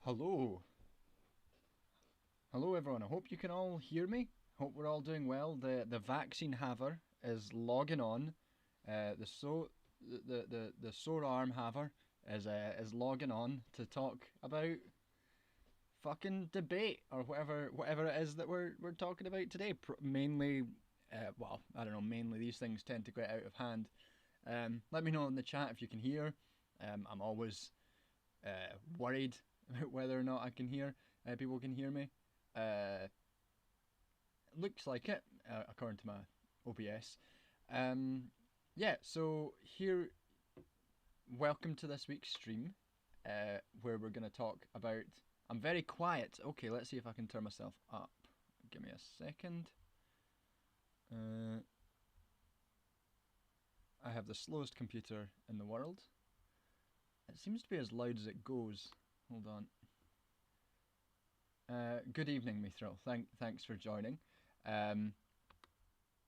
Hello. Hello everyone. I hope you can all hear me. Hope we're all doing well. The vaccine haver is logging on. The sore arm haver is logging on to talk about fucking debate or whatever it is that we're talking about today. Mainly, well, I don't know. Mainly these things tend to get out of hand. Let me know in the chat if you can hear. I'm always worried about whether or not I can hear. People can hear me. Uh, Looks like it, according to my OBS. Um, yeah, so here, welcome to this week's stream, where we're going to talk about. I'm very quiet. Okay, let's see if I can turn myself up. Give me a second. Uh, I have the slowest computer in the world. It seems to be as loud as it goes. Hold on. Good evening, Mithril. Thanks for joining.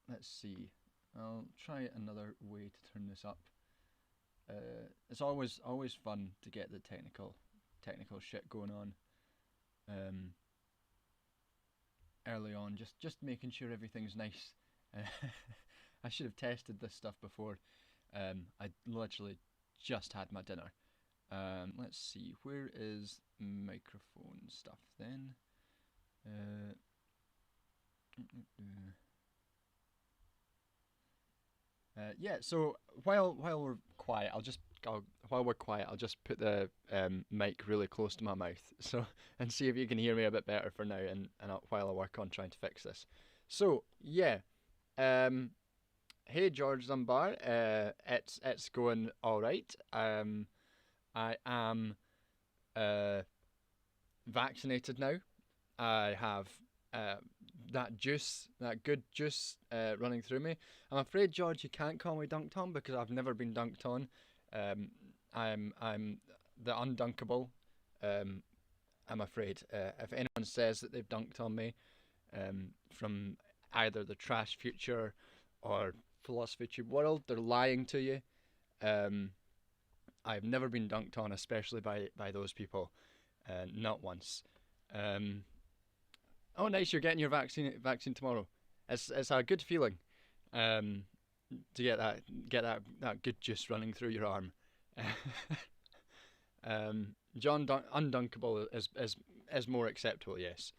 Let's see. I'll try another way to turn this up. It's always fun to get the technical shit going on. Early on, just making sure everything's nice. I should have tested this stuff before. I literally just had my dinner. Let's see, where is microphone stuff then? Yeah. So while we're quiet, I'll just put the mic really close to my mouth, so and see if you can hear me a bit better for now, while I work on trying to fix this. So yeah. Hey George Zumbar, it's going all right. I am vaccinated now. I have that good juice running through me. I'm afraid, George, you can't call me Dunk Tom because I've never been dunked on. I'm the undunkable. I'm afraid. If anyone says that they've dunked on me, from either the trash future or philosophy tube world, they're lying to you. I've never been dunked on, especially by those people. Not once. Oh, nice! You're getting your vaccine tomorrow. It's a good feeling, to get that good juice running through your arm. John undunkable is more acceptable. Yes.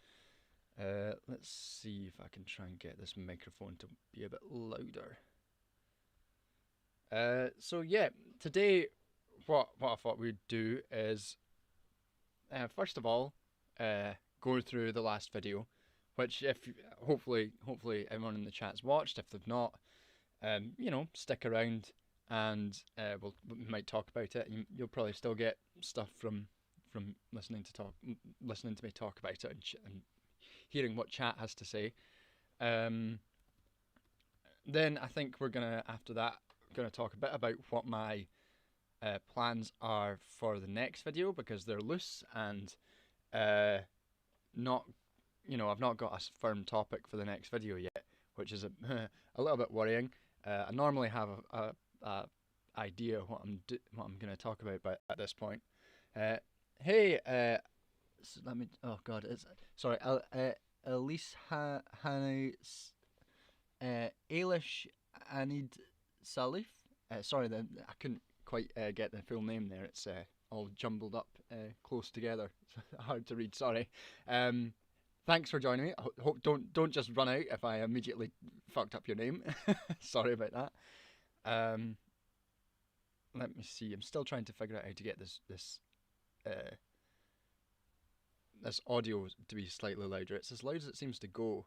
Let's see if I can try and get this microphone to be a bit louder. So yeah, today what I thought we'd do is, first of all, go through the last video, which if hopefully everyone in the chat's watched. If they've not, stick around and we might talk about it. You'll probably still get stuff from listening to me talk about it and hearing what chat has to say. Then I think we're gonna talk a bit about what my plans are for the next video, because they're loose and not, I've not got a firm topic for the next video yet, which is a little bit worrying. I normally have a idea what I'm going to talk about, but at this point, hey, so let me. Oh God, sorry. Elise Eilish Anid Salif. Sorry, I couldn't quite get the full name there. It's all jumbled up close together. It's hard to read. Sorry. Thanks for joining me. Hope don't just run out if I immediately fucked up your name. Sorry about that. Let me see. I'm still trying to figure out how to get this audio to be slightly louder. It's as loud as it seems to go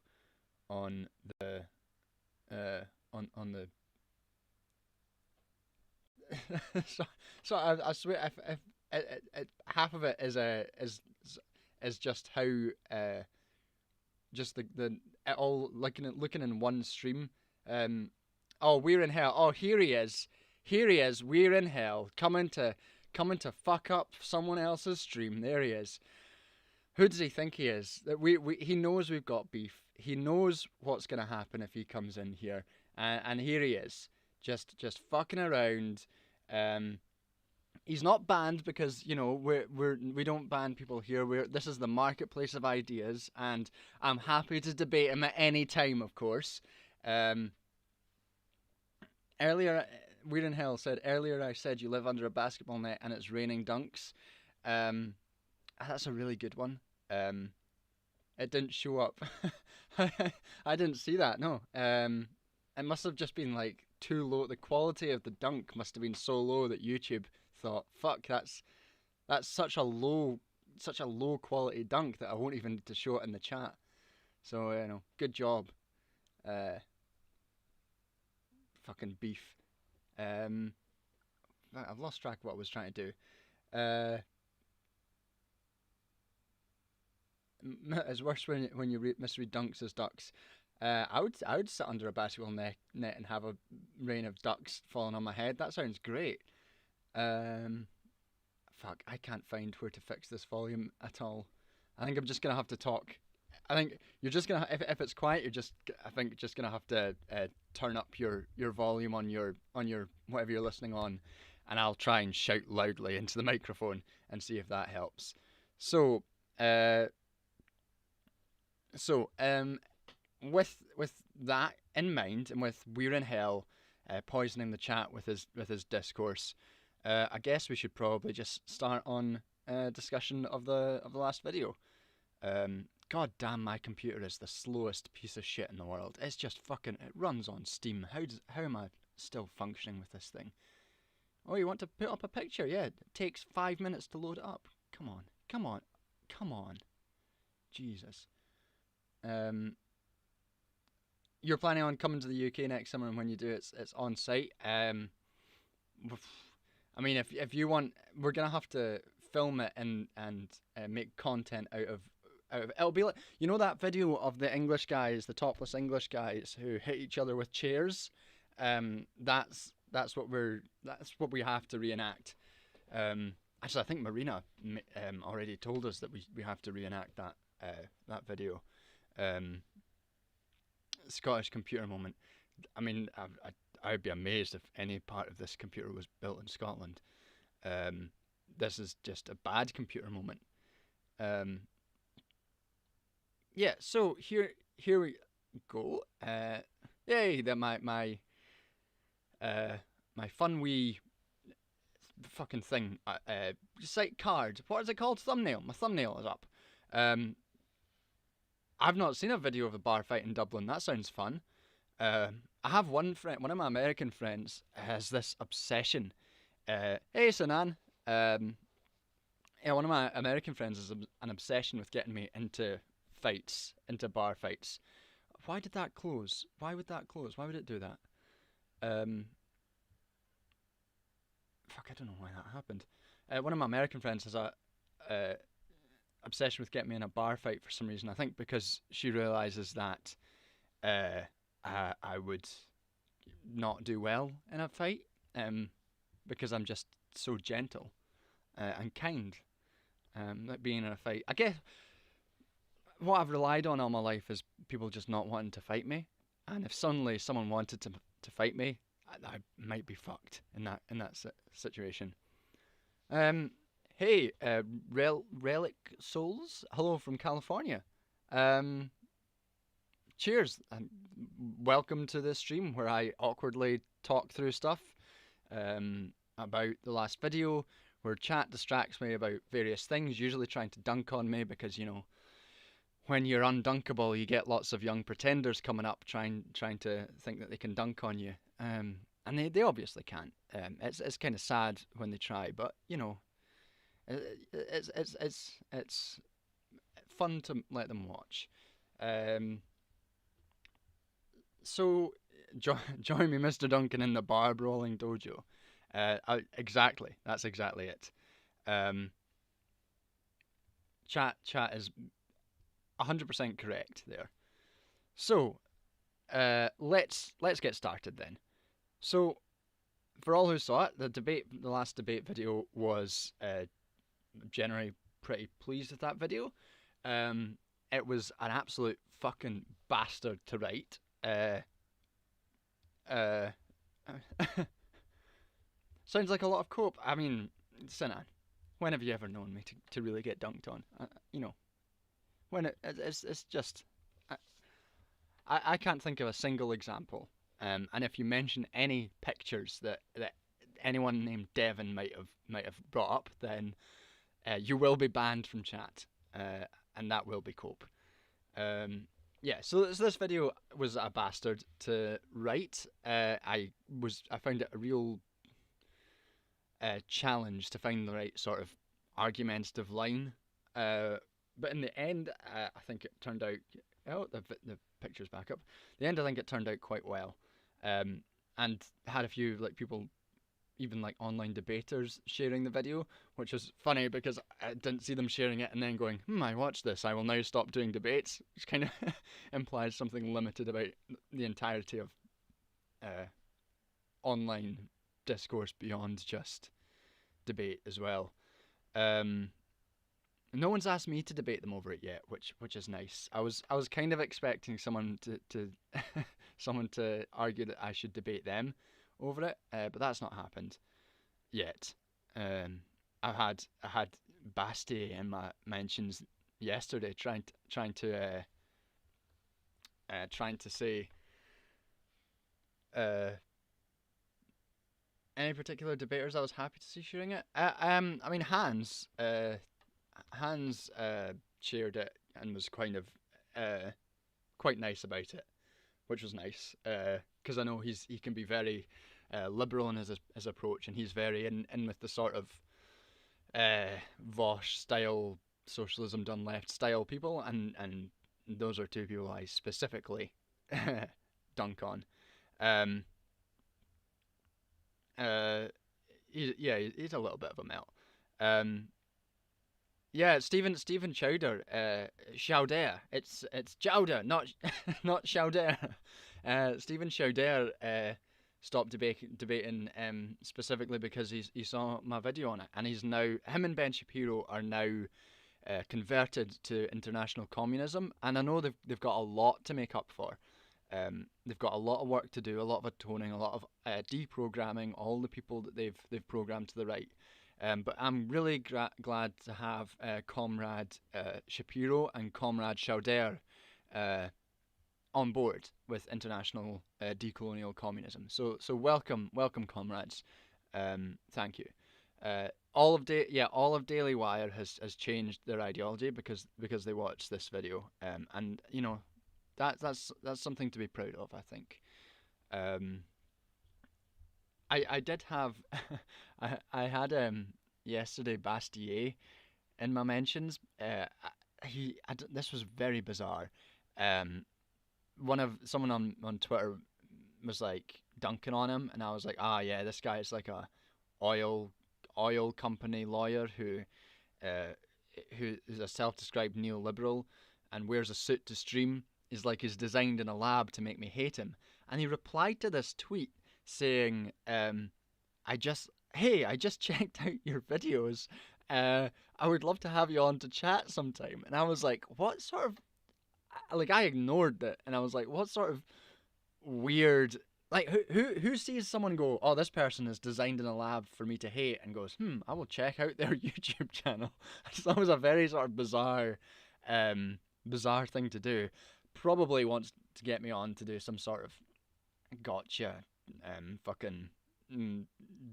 on the on the. so I swear if half of it is just how just the all looking in one stream. Oh, we're in hell. Oh, here he is. We're in hell. Coming to fuck up someone else's stream. There he is. Who does he think he is? That he knows we've got beef. He knows what's gonna happen if he comes in here, and here he is, just fucking around. He's not banned because we don't ban people here. This is the marketplace of ideas, and I'm happy to debate him at any time, of course. Um, earlier, Weird in Hell said earlier. I said you live under a basketball net and it's raining dunks. Um, that's a really good one. It didn't show up. I didn't see that. No. It must have just been like too low. The quality of the dunk must have been so low that YouTube thought, "Fuck, that's such a low quality dunk that I won't even need to show it in the chat." So good job. Fucking beef. I've lost track of what I was trying to do. It's worse when you misread dunks as ducks. I would sit under a basketball net and have a rain of ducks falling on my head. That sounds great. Fuck, I can't find where to fix this volume at all. I think I'm just gonna have to talk. I think you're just gonna if it's quiet, I think just gonna have to turn up your volume on your whatever you're listening on, and I'll try and shout loudly into the microphone and see if that helps. So, with that in mind, and with We're in Hell poisoning the chat with his discourse, I guess we should probably just start on discussion of the last video. God damn, my computer is the slowest piece of shit in the world. It's just fucking. It runs on Steam. How am I still functioning with this thing? Oh, you want to put up a picture? Yeah, it takes 5 minutes to load it up. Come on. Jesus. You're planning on coming to the UK next summer, and when you do, it's on site. I mean, if you want, we're gonna have to film it and make content out of. It'll be like that video of the English guys, the topless English guys who hit each other with chairs. That's what we have to reenact. Actually, I think Marina already told us that we have to reenact that video. Scottish computer moment. I mean, I would be amazed if any part of this computer was built in Scotland. This is just a bad computer moment. Yeah. So here we go. Yay! That my fun wee fucking thing. Site card. What is it called? Thumbnail. My thumbnail is up. I've not seen a video of a bar fight in Dublin. That sounds fun. I have one of my American friends has this obsession. Hey, Sanan. One of my American friends has an obsession with getting me into bar fights. Why did that close? Why would that close? Why would it do that? Fuck, I don't know why that happened. One of my American friends has a obsession with getting me in a bar fight for some reason. I think because she realizes that I would not do well in a fight, because I'm just so gentle and kind. Like being in a fight, I guess what I've relied on all my life is people just not wanting to fight me. And if suddenly someone wanted to fight me, I might be fucked in that situation. Hey, Relic Souls, hello from California. Cheers, and welcome to this stream where I awkwardly talk through stuff about the last video, where chat distracts me about various things, usually trying to dunk on me because, when you're undunkable, you get lots of young pretenders coming up trying to think that they can dunk on you. And they obviously can't. It's kind of sad when they try, but, it's fun to let them watch. So join me, Mr. Duncan, in the bar brawling dojo. Exactly, that's exactly it. Chat is 100% correct there. So let's get started then. So for all who saw it, the last debate video was generally pretty pleased with that video. It was an absolute fucking bastard to write. Sounds like a lot of cope. I mean, Sinan, when have you ever known me to really get dunked on? You know, when it's just I can't think of a single example. And if you mention any pictures that anyone named Devon might have brought up, then you will be banned from chat, and that will be cope. Yeah, so this video was a bastard to write. I found it a real challenge to find the right sort of argumentative line. But in the end, I think it turned out. Oh, the picture's back up. The end, I think it turned out quite well, and had a few like people, even like online debaters, sharing the video, which was funny because I didn't see them sharing it and then going, I watched this, I will now stop doing debates, which kind of implies something limited about the entirety of online discourse beyond just debate as well. No one's asked me to debate them over it yet, which is nice. I was kind of expecting someone to someone to argue that I should debate them over it, but that's not happened yet. I had Basti in my mentions yesterday, trying to say any particular debaters I was happy to see sharing it. I mean Hans shared it and was kind of quite nice about it, which was nice because I know he can be very liberal in his approach, and he's very in with the sort of Vosh style socialism done left style people, and those are two people I specifically dunk on. He's a little bit of a melt. Yeah, Stephen Chowder, Chowder. It's Chowder, not not Chowder. Stephen Chowder stopped debating specifically because he saw my video on it, and he's now, him and Ben Shapiro are now converted to international communism, and I know they've got a lot to make up for. They've got a lot of work to do, a lot of atoning, a lot of deprogramming all the people that they've programmed to the right. But I'm really glad to have Comrade Shapiro and Comrade Chowder on board with international decolonial communism. So welcome, comrades. Thank you. All of Daily Wire has changed their ideology because they watched this video. And you know, that's something to be proud of, I think. I did have I had yesterday Bastier in my mentions. This was very bizarre. Someone on Twitter was like dunking on him, and I was like, yeah, this guy is like a oil company lawyer who is a self-described neoliberal and wears a suit to stream. Is designed in a lab to make me hate him. And he replied to this tweet saying, I just checked out your videos. I would love to have you on to chat sometime. And I was like, what sort of, like, I ignored it, and I was like, what sort of weird, like, who sees someone go, oh, this person is designed in a lab for me to hate, and goes, I will check out their YouTube channel. So that was a very sort of bizarre thing to do. Probably wants to get me on to do some sort of gotcha fucking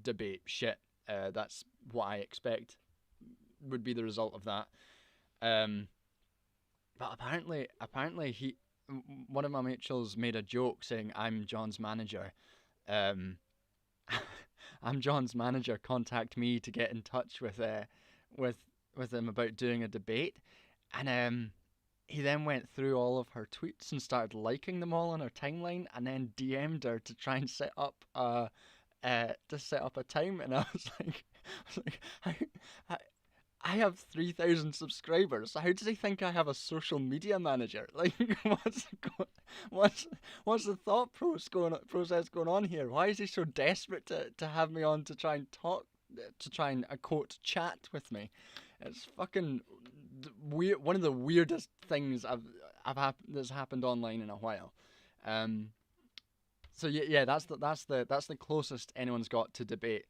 debate shit. That's what I expect would be the result of that. But apparently one of my Mitchells made a joke saying, I'm John's manager. I'm John's manager. Contact me to get in touch with him about doing a debate. And he then went through all of her tweets and started liking them all on her timeline, and then DM'd her to try and set up a time. And I was like, I have 3,000 subscribers. How does he think I have a social media manager? Like, what's the thought process going on here? Why is he so desperate to have me on to try and talk, to try and quote chat with me? It's fucking weird. One of the weirdest things that's happened online in a while. So yeah, that's the closest anyone's got to debate.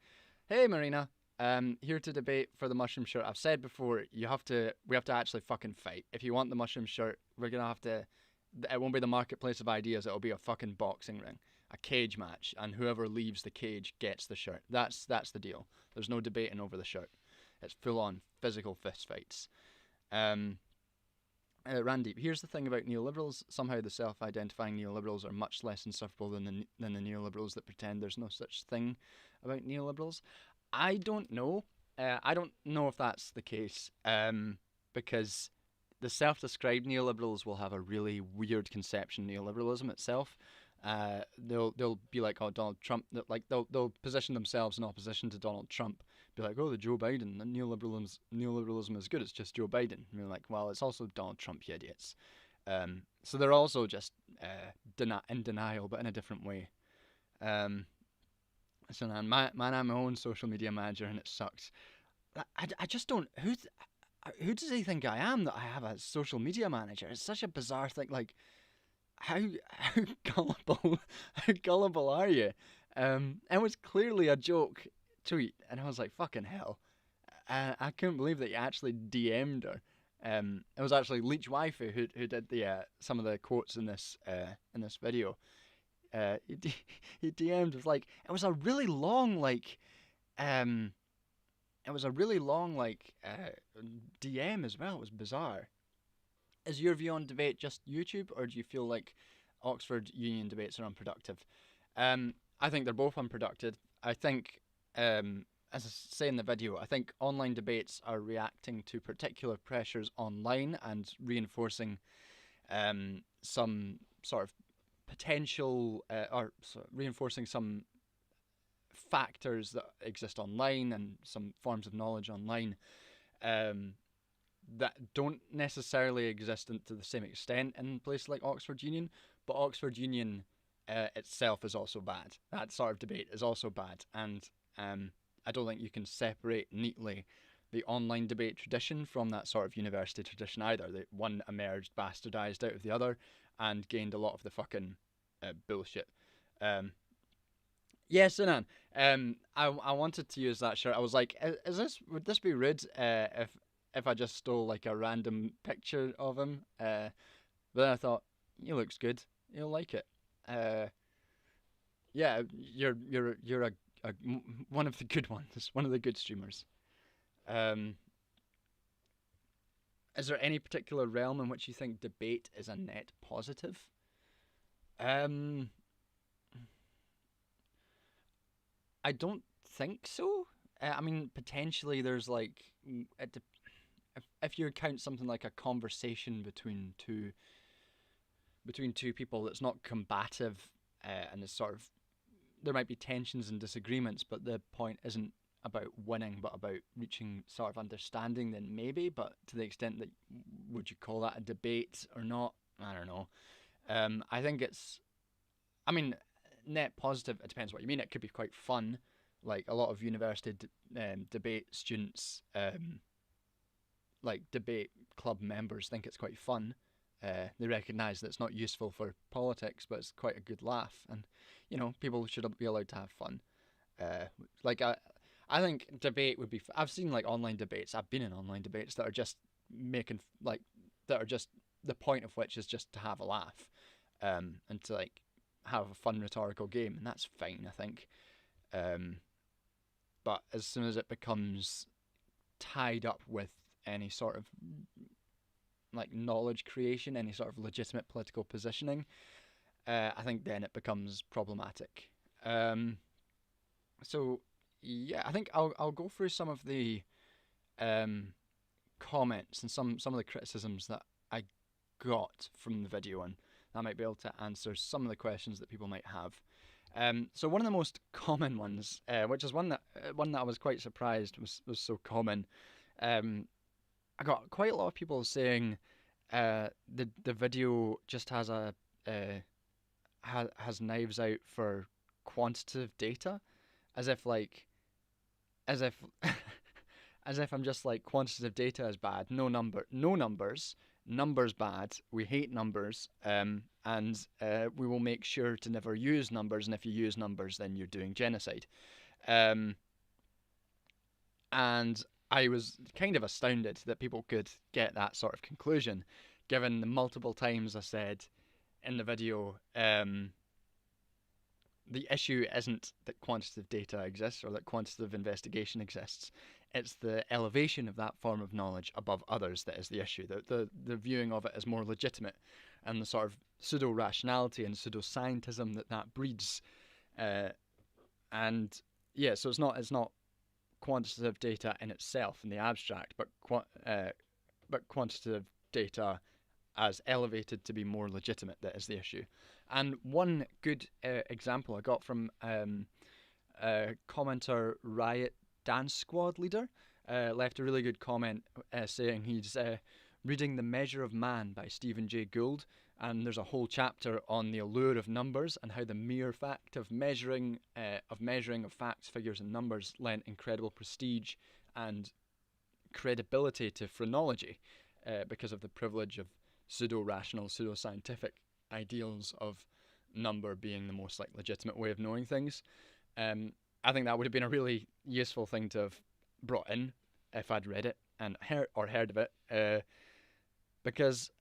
Hey Marina, Here to debate for the mushroom shirt. I've said before, we have to actually fucking fight. If you want the mushroom shirt, we're gonna have to. It won't be the marketplace of ideas. It'll be a fucking boxing ring, a cage match, and whoever leaves the cage gets the shirt. That's the deal. There's no debating over the shirt. It's full on physical fist fights. Randy, here's the thing about neoliberals. Somehow the self-identifying neoliberals are much less insufferable than the neoliberals that pretend there's no such thing about neoliberals. I don't know. I don't know if that's the case. Because the self-described neoliberals will have a really weird conception of neoliberalism itself. They'll be like, oh, Donald Trump. Like they'll position themselves in opposition to Donald Trump. Be like, oh, the Joe Biden, the neoliberalism is good. It's just Joe Biden. And you're like, well, it's also Donald Trump, you idiots. So they're also just in denial, but in a different way. So man, I'm my own social media manager, and it sucks. I just don't. Who does he think I am that I have a social media manager? It's such a bizarre thing. Like, how gullible are you? It was clearly a joke tweet, and I was like, fucking hell. I couldn't believe that you actually DM'd her. It was actually Leech Waifu who did the some of the quotes in this video. He DM'd was like, it was a really long DM as well. It was bizarre. Is your view on debate just YouTube, or do you feel like Oxford Union debates are unproductive? I think they're both unproductive. I think, as I say in the video, I think online debates are reacting to particular pressures online and reinforcing some sort of potential reinforcing some factors that exist online and some forms of knowledge online that don't necessarily exist to the same extent in places like Oxford Union, but Oxford Union itself is also bad. That sort of debate is also bad, and I don't think you can separate neatly the online debate tradition from that sort of university tradition either. The one emerged bastardized out of the other and gained a lot of the fucking bullshit. Yes, Sinan. I wanted to use that shirt. I was like, would this be rude if I just stole like a random picture of him? But then I thought, he looks good. You'll like it. Yeah, you're a one of the good ones, one of the good streamers. Is there any particular realm in which you think debate is a net positive? I don't think so. I mean, potentially there's like, if you count something like a conversation between two people that's not combative, and is sort of, there might be tensions and disagreements, but the point isn't about winning, but about reaching sort of understanding, then maybe. But to the extent that, would you call that a debate or not? I don't know. I think it's, I mean, net positive, it depends what you mean. It could be quite fun. Like a lot of university debate students, like debate club members, think it's quite fun. They recognise that it's not useful for politics, but it's quite a good laugh, and people should be allowed to have fun. I think debate would be. I've seen like online debates. I've been in online debates that are just making the point of which is just to have a laugh, and to like have a fun rhetorical game, and that's fine, I think. But as soon as it becomes tied up with any sort of like knowledge creation, any sort of legitimate political positioning, I think then it becomes problematic. So yeah, I think I'll go through some of the comments and some of the criticisms that I got from the video, and I might be able to answer some of the questions that people might have. So one of the most common ones, which is one that I was quite surprised was so common. I got quite a lot of people saying the video just has has knives out for quantitative data, as if I'm just like, quantitative data is bad. No numbers bad. We hate numbers. And we will make sure to never use numbers. And if you use numbers, then you're doing genocide. And I was kind of astounded that people could get that sort of conclusion, given the multiple times I said in the video, the issue isn't that quantitative data exists or that quantitative investigation exists. It's the elevation of that form of knowledge above others that is the issue. The viewing of it as more legitimate, and the sort of pseudo rationality and pseudo scientism that breeds. And yeah, so it's not quantitative data in itself in the abstract, but quantitative data as elevated to be more legitimate that is the issue. And one good example I got from commenter Riot Dance Squad leader left a really good comment saying he's reading The Measure of Man by Stephen Jay Gould, and there's a whole chapter on the allure of numbers and how the mere fact of measuring of facts, figures, and numbers lent incredible prestige and credibility to phrenology because of the privilege of pseudo-rational, pseudo-scientific ideals of number being the most like legitimate way of knowing things. I think that would have been a really useful thing to have brought in if I'd read it and heard of it, because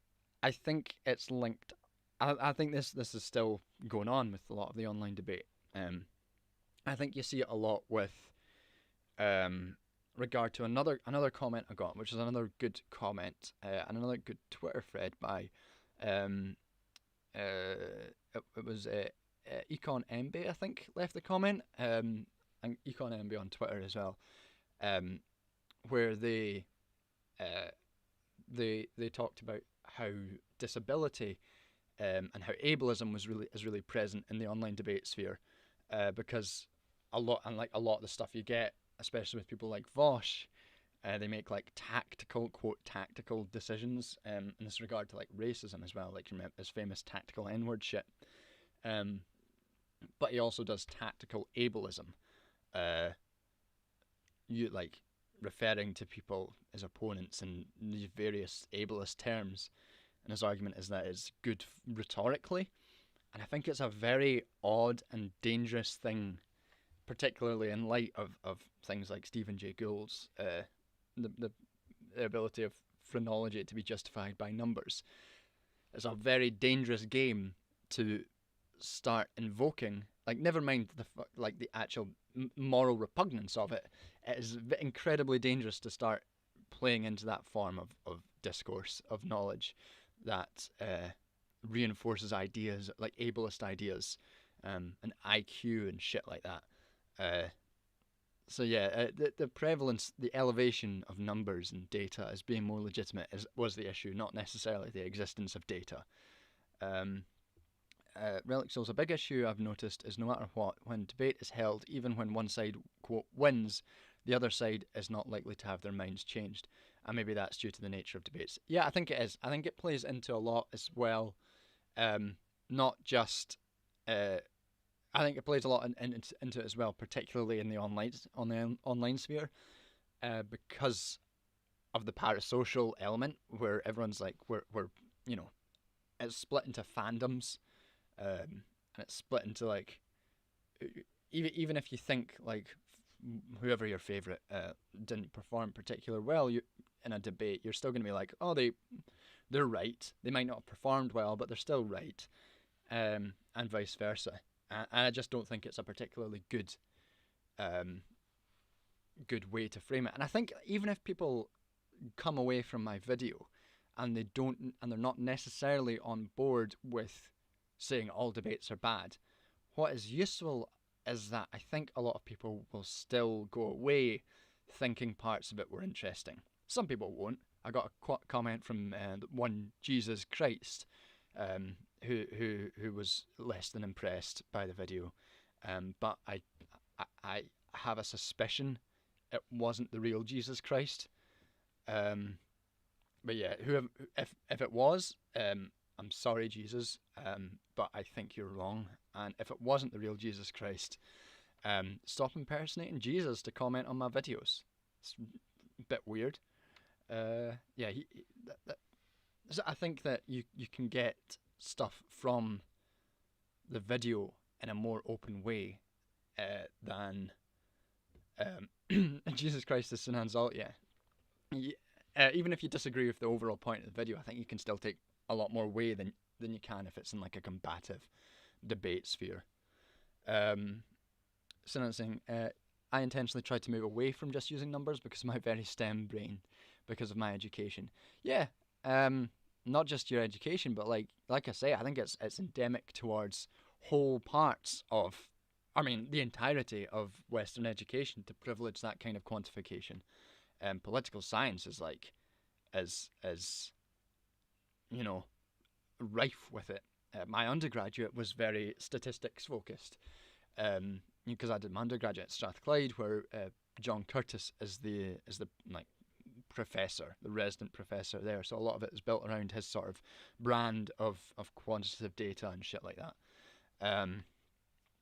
I think it's linked. I think this is still going on with a lot of the online debate. I think you see it a lot with regard to another comment I got, which is another good comment and another good Twitter thread by it was Econ MB, I think, left the comment, and Econ MB on Twitter as well, where they talked about how disability and how ableism is really present in the online debate sphere, because a lot of the stuff you get, especially with people like Vosh, they make like tactical decisions in this regard to like racism as well, like his famous tactical N-word shit. But he also does tactical ableism, you like referring to people as opponents in these various ableist terms, and his argument is that it's good rhetorically, and I think it's a very odd and dangerous thing, particularly in light of things like Stephen Jay Gould's the ability of phrenology to be justified by numbers. It's a very dangerous game to start invoking. Like, never mind the actual moral repugnance of it. It is incredibly dangerous to start playing into that form of discourse, of knowledge that reinforces ideas like ableist ideas and IQ and shit like that. So yeah, the prevalence, the elevation of numbers and data as being more legitimate was the issue, not necessarily the existence of data. Relic Soul's a big issue I've noticed is no matter what, when debate is held, even when one side, quote, wins, the other side is not likely to have their minds changed. And maybe that's due to the nature of debates. Yeah, I think it is. I think it plays into a lot as well. Not just... I think it plays a lot into it as well, particularly in the online sphere, because of the parasocial element, where everyone's like, we're you know, it's split into fandoms, and it's split into like, even if you think like whoever your favorite didn't perform particularly well, in a debate, you're still going to be like, oh, they're right. They might not have performed well, but they're still right, and vice versa. And I just don't think it's a particularly good way to frame it. And I think even if people come away from my video and they're not necessarily on board with saying all debates are bad, what is useful is that I think a lot of people will still go away thinking parts of it were interesting. Some people won't. I got a comment from one Jesus Christ, who was less than impressed by the video, but I have a suspicion it wasn't the real Jesus Christ. But yeah, if it was, I'm sorry, Jesus, but I think you're wrong. And if it wasn't the real Jesus Christ, stop impersonating Jesus to comment on my videos. It's a bit weird. Yeah, so I think that you can get stuff from the video in a more open way than Jesus Christ, the Sinanzalt, yeah. Even if you disagree with the overall point of the video, I think you can still take a lot more way than you can if it's in like a combative debate sphere. Sinan saying, I intentionally tried to move away from just using numbers because of my very STEM brain, because of my education. Yeah, not just your education, but like I say, I think it's endemic towards whole parts of, I mean, the entirety of Western education to privilege that kind of quantification. Political science is like, as you know, rife with it. My undergraduate was very statistics focused, because I did my undergraduate at Strathclyde, where John Curtis is the like professor, the resident professor there. So a lot of it is built around his sort of brand of quantitative data and shit like that.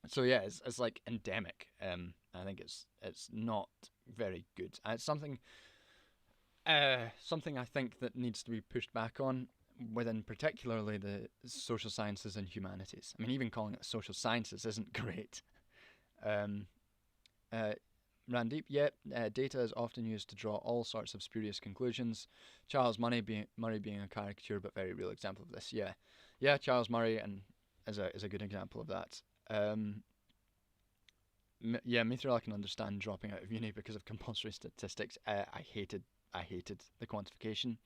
So yeah, it's like endemic. I think it's not very good. It's something I think that needs to be pushed back on within particularly the social sciences and humanities. I mean, even calling it social sciences isn't great. Um, Randeep, data is often used to draw all sorts of spurious conclusions. Charles Murray being a caricature but very real example of this. Yeah, Charles Murray and is a good example of that. Mithril I can understand dropping out of uni because of compulsory statistics. I hated the quantification.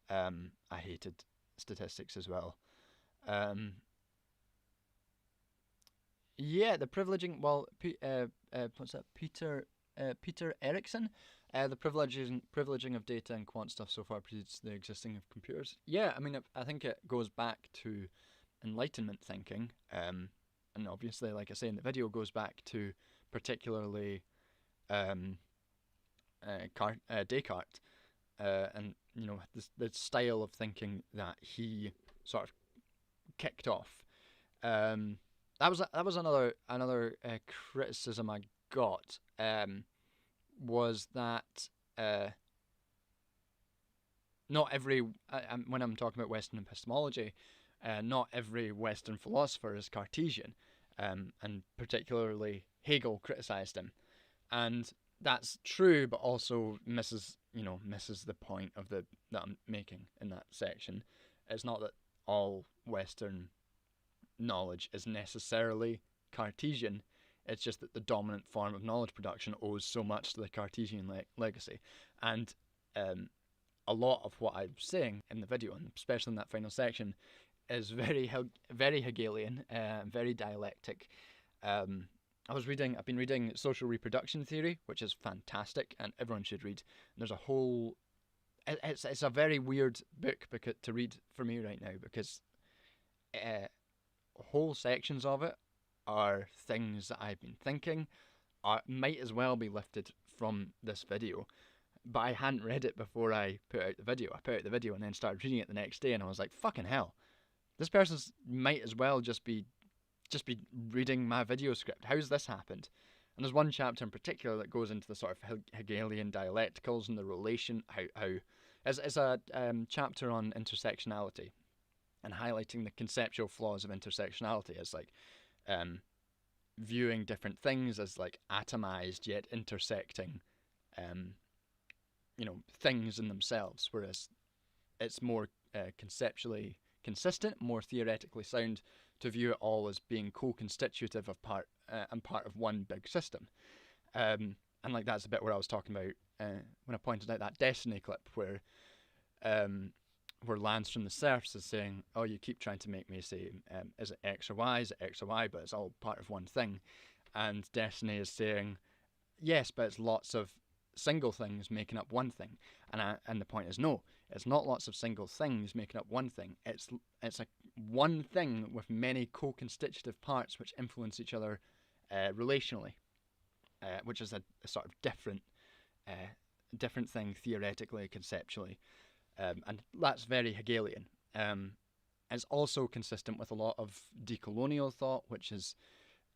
I hated statistics as well. The privileging. Well, what's that? Peter Erickson. The privileging of data and quant stuff so far precedes the existing of computers. Yeah, I mean, I think it goes back to Enlightenment thinking, and obviously, like I say in the video, goes back to particularly Descartes, and you know the style of thinking that he sort of kicked off. That was another criticism I got. Was that not every when I'm talking about Western epistemology, not every Western philosopher is Cartesian, and particularly Hegel criticized him, and that's true, but also misses the point of that I'm making in that section. It's not that all Western knowledge is necessarily Cartesian. It's just that the dominant form of knowledge production owes so much to the Cartesian legacy, and a lot of what I'm saying in the video, and especially in that final section, is very Hegelian, very dialectic. I've been reading Social Reproduction Theory, which is fantastic, and everyone should read. And there's a whole, it's a very weird book to read for me right now, because whole sections of it are things that I've been thinking might as well be lifted from this video, but I hadn't read it before I put out the video. I put out the video and then started reading it the next day, and I was like, fucking hell, this person might as well just be reading my video script. How's this happened? And there's one chapter in particular that goes into the sort of Hegelian dialecticals and the relation, how it's a chapter on intersectionality and highlighting the conceptual flaws of intersectionality as like viewing different things as like atomized yet intersecting things in themselves, whereas it's more conceptually consistent, more theoretically sound to view it all as being co-constitutive of part of one big system. And like that's a bit where I was talking about when I pointed out that Destiny clip where Lance from the Serfs is saying, oh, you keep trying to make me say, is it X or Y? Is it X or Y? But it's all part of one thing. And Destiny is saying, yes, but it's lots of single things making up one thing. And the point is, no, it's not lots of single things making up one thing. It's a one thing with many co-constitutive parts which influence each other relationally, which is a sort of different thing theoretically, conceptually. And that's very Hegelian. It's also consistent with a lot of decolonial thought, which is,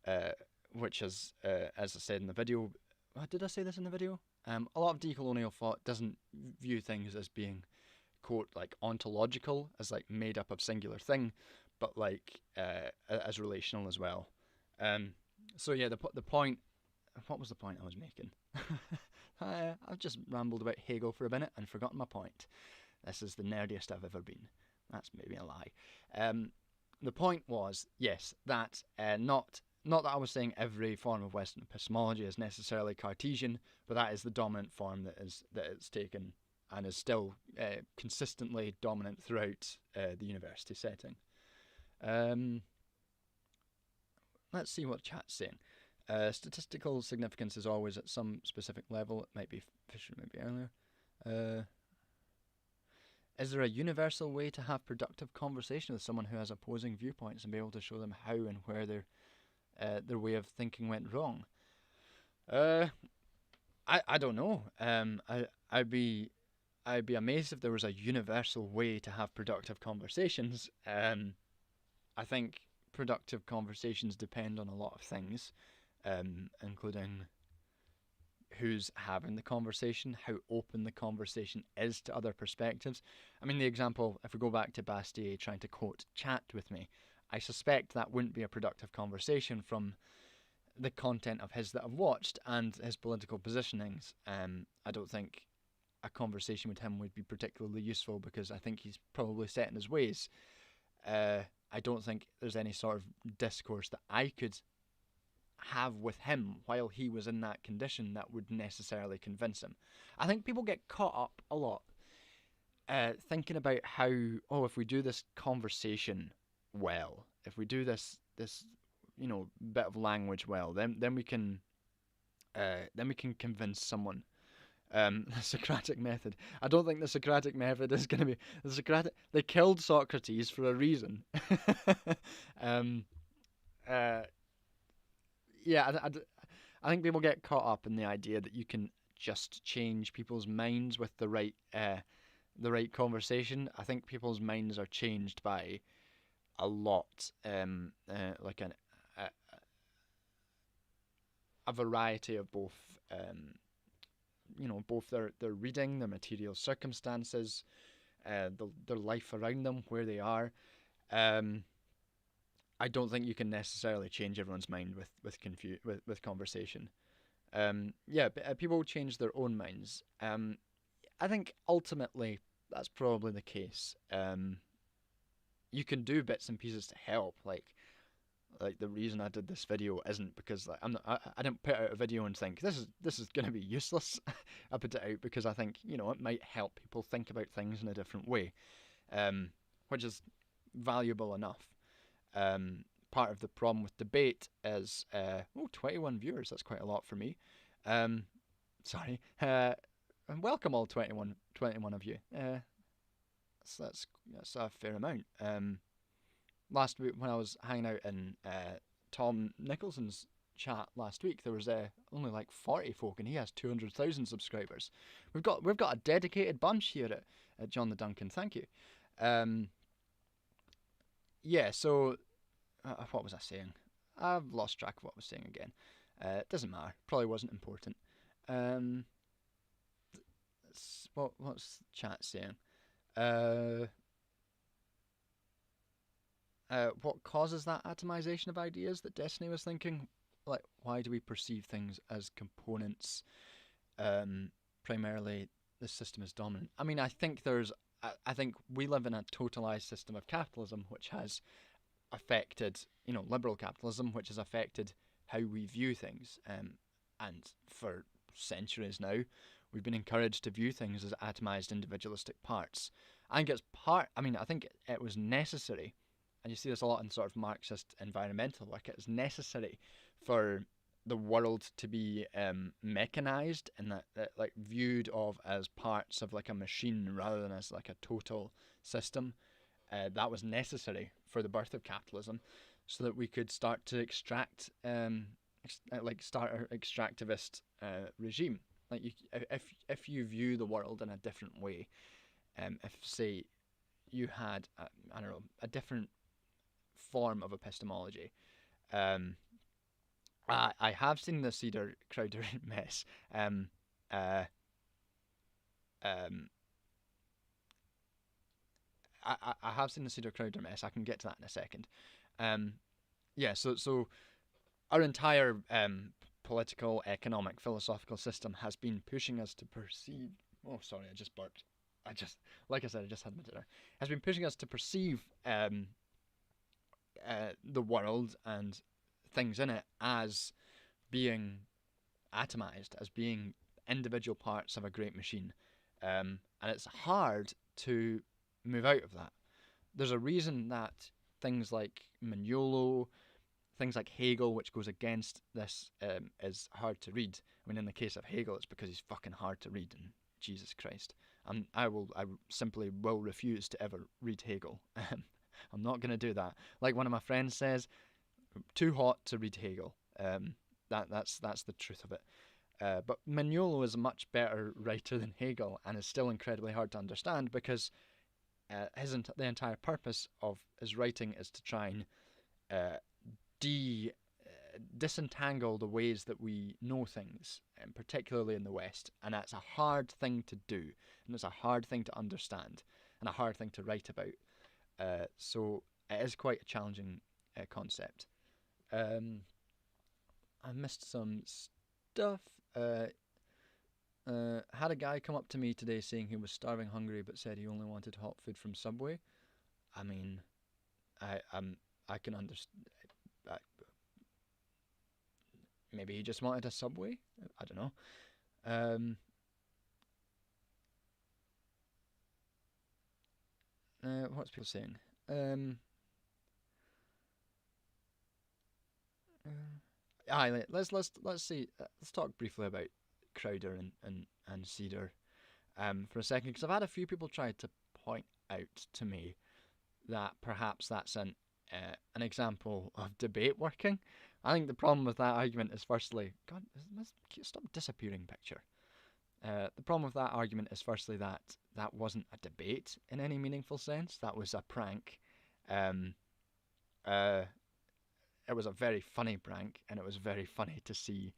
as I said in the video, did I say this in the video? A lot of decolonial thought doesn't view things as being, quote, like ontological, as like made up of singular thing, but like as relational as well. So yeah, the point what was the point I was making? I've just rambled about Hegel for a minute and forgotten my point. This is the nerdiest I've ever been. That's maybe a lie. The point was, yes, that not that I was saying every form of Western epistemology is necessarily Cartesian, but that is the dominant form that it's taken and is still consistently dominant throughout the university setting. Let's see what chat's saying. Statistical significance is always at some specific level. It might be Fisher, maybe earlier. Is there a universal way to have productive conversation with someone who has opposing viewpoints and be able to show them how and where their way of thinking went wrong? I don't know. I'd be amazed if there was a universal way to have productive conversations. I think productive conversations depend on a lot of things, including who's having the conversation, how open the conversation is to other perspectives. I mean, the example, if we go back to Bastiat trying to quote chat with me, I suspect that wouldn't be a productive conversation from the content of his that I've watched and his political positionings. I don't think a conversation with him would be particularly useful because I think he's probably set in his ways. I don't think there's any sort of discourse that I could have with him while he was in that condition that would necessarily convince him. I think people get caught up a lot thinking about how, if we do this conversation well, if we do this bit of language well, then we can convince someone. The Socratic method. I don't think the Socratic method is going to be the Socratic. They killed Socrates for a reason. I think people get caught up in the idea that you can just change people's minds with the right conversation. I think people's minds are changed by a lot, like a variety of both. Both their reading, their material circumstances, their life around them, where they are. I don't think you can necessarily change everyone's mind with conversation. People change their own minds. I think ultimately that's probably the case. You can do bits and pieces to help, like the reason I did this video isn't because I didn't put out a video and think this is going to be useless. I put it out because I think it might help people think about things in a different way, which is valuable enough. Part of the problem with debate is 21 viewers. That's quite a lot for me. Sorry. And welcome all 21 of you. That's a fair amount. Last week when I was hanging out in Tom Nicholson's chat last week, there was only like 40 folk, and he has 200,000 subscribers. We've got a dedicated bunch here at John the Duncan. Thank you. So what was I saying? I've lost track of what I was saying again. It doesn't matter. Probably wasn't important. What's chat saying? What causes that atomization of ideas that Destiny was thinking? Like, why do we perceive things as components? Primarily, the system is dominant. I mean, I think we live in a totalized system of capitalism, which has affected, liberal capitalism, which has affected how we view things. And for centuries now, we've been encouraged to view things as atomized, individualistic parts. I think it was necessary. And you see this a lot in sort of Marxist environmental work. It's necessary for the world to be mechanized and that like viewed of as parts of like a machine rather than as like a total system. That was necessary for the birth of capitalism, so that we could start to start our extractivist regime. Like if you view the world in a different way, if say you had a different form of epistemology. I have seen the Cedar Crowder mess. I have seen the Cedar Crowder mess. I can get to that in a second. So our entire political, economic, philosophical system has been pushing us to perceive. Oh, sorry, I just burped. Like I said, I just had my dinner. Has been pushing us to perceive the world and things in it as being atomized, as being individual parts of a great machine. And it's hard to move out of that. There's a reason that things like Mignolo, things like Hegel, which goes against this, is hard to read. I mean, in the case of Hegel, it's because he's fucking hard to read, and Jesus Christ. I simply will refuse to ever read Hegel. I'm not going to do that. Like one of my friends says, too hot to read Hegel. That's the truth of it. But Mignolo is a much better writer than Hegel, and is still incredibly hard to understand because the entire purpose of his writing is to try and disentangle the ways that we know things, and particularly in the West, and that's a hard thing to do, and it's a hard thing to understand, and a hard thing to write about. So it is quite a challenging concept. I missed some stuff. Had a guy come up to me today saying he was starving hungry, but said he only wanted hot food from Subway. I mean, I can understand. Maybe he just wanted a Subway. I don't know. What's people saying? Let's see. Let's talk briefly about Crowder and Cedar for a second, because I've had a few people try to point out to me that perhaps that's an example of debate working. I think the problem with that argument is, firstly, God, stop disappearing, picture. The problem with that argument is, firstly, that wasn't a debate in any meaningful sense. That was a prank. It was a very funny prank, and it was very funny to see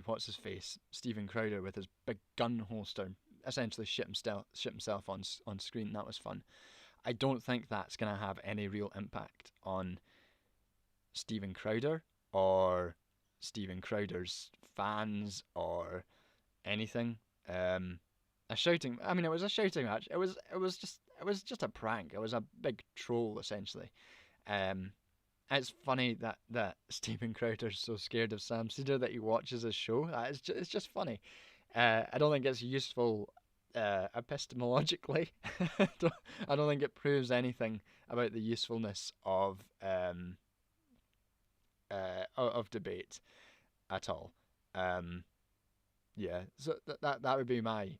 what's his face, Stephen Crowder, with his big gun holster, essentially shit himself on screen. That was fun. I don't think that's going to have any real impact on Stephen Crowder or Stephen Crowder's fans or anything. It was a shouting match. It was just a prank. It was a big troll, essentially. It's funny that Stephen Crowder's so scared of Sam Cedar that he watches his show. It's just funny. I don't think it's useful epistemologically. I don't think it proves anything about the usefulness of debate at all. Yeah, so that would be my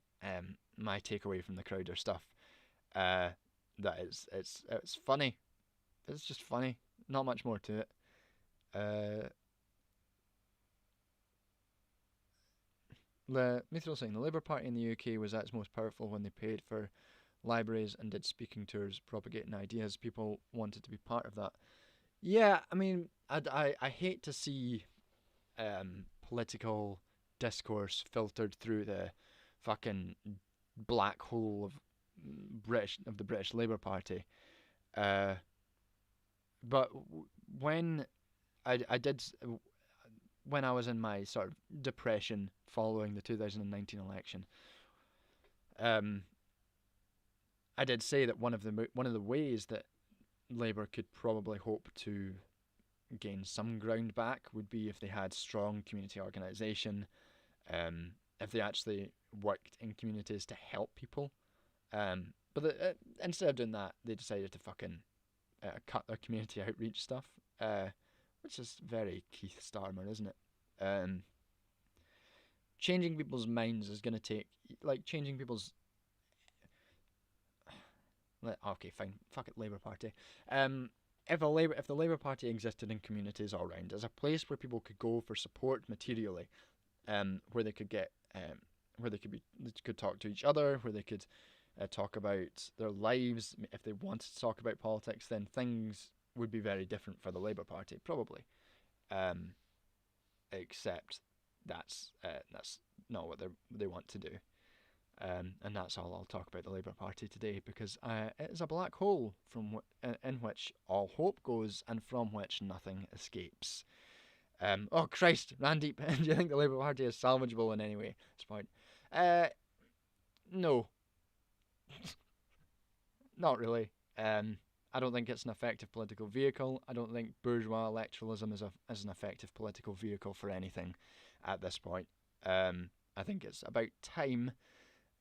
my takeaway from the Crowder stuff. That it's funny. It's just funny. Not much more to it. Mithril saying the Labour Party in the UK was at its most powerful when they paid for libraries and did speaking tours propagating ideas. People wanted to be part of that. Yeah, I mean, I hate to see political discourse filtered through the fucking black hole of the British Labour Party. But when when I was in my sort of depression following the 2019 election, I did say that one of the ways that Labour could probably hope to gain some ground back would be if they had strong community organisation, if they actually worked in communities to help people. But instead of doing that, they decided to fucking cut their community outreach stuff, which is very Keith Starmer, isn't it? Changing people's minds is going to take, like, changing people's... Okay, fine. Fuck it, Labour Party. If the Labour Party existed in communities all round, as a place where people could go for support materially, where they could get, where they could talk to each other, where they could talk about their lives. If they wanted to talk about politics, then things would be very different for the Labour Party, probably. Except that's not what they want to do. And that's all I'll talk about the Labour Party today, because it is a black hole in which all hope goes and from which nothing escapes. Oh Christ, Randeep, do you think the Labour Party is salvageable in any way? That's the point. No, not really. I don't think it's an effective political vehicle. I don't think bourgeois electoralism is an effective political vehicle for anything at this point. I think it's about time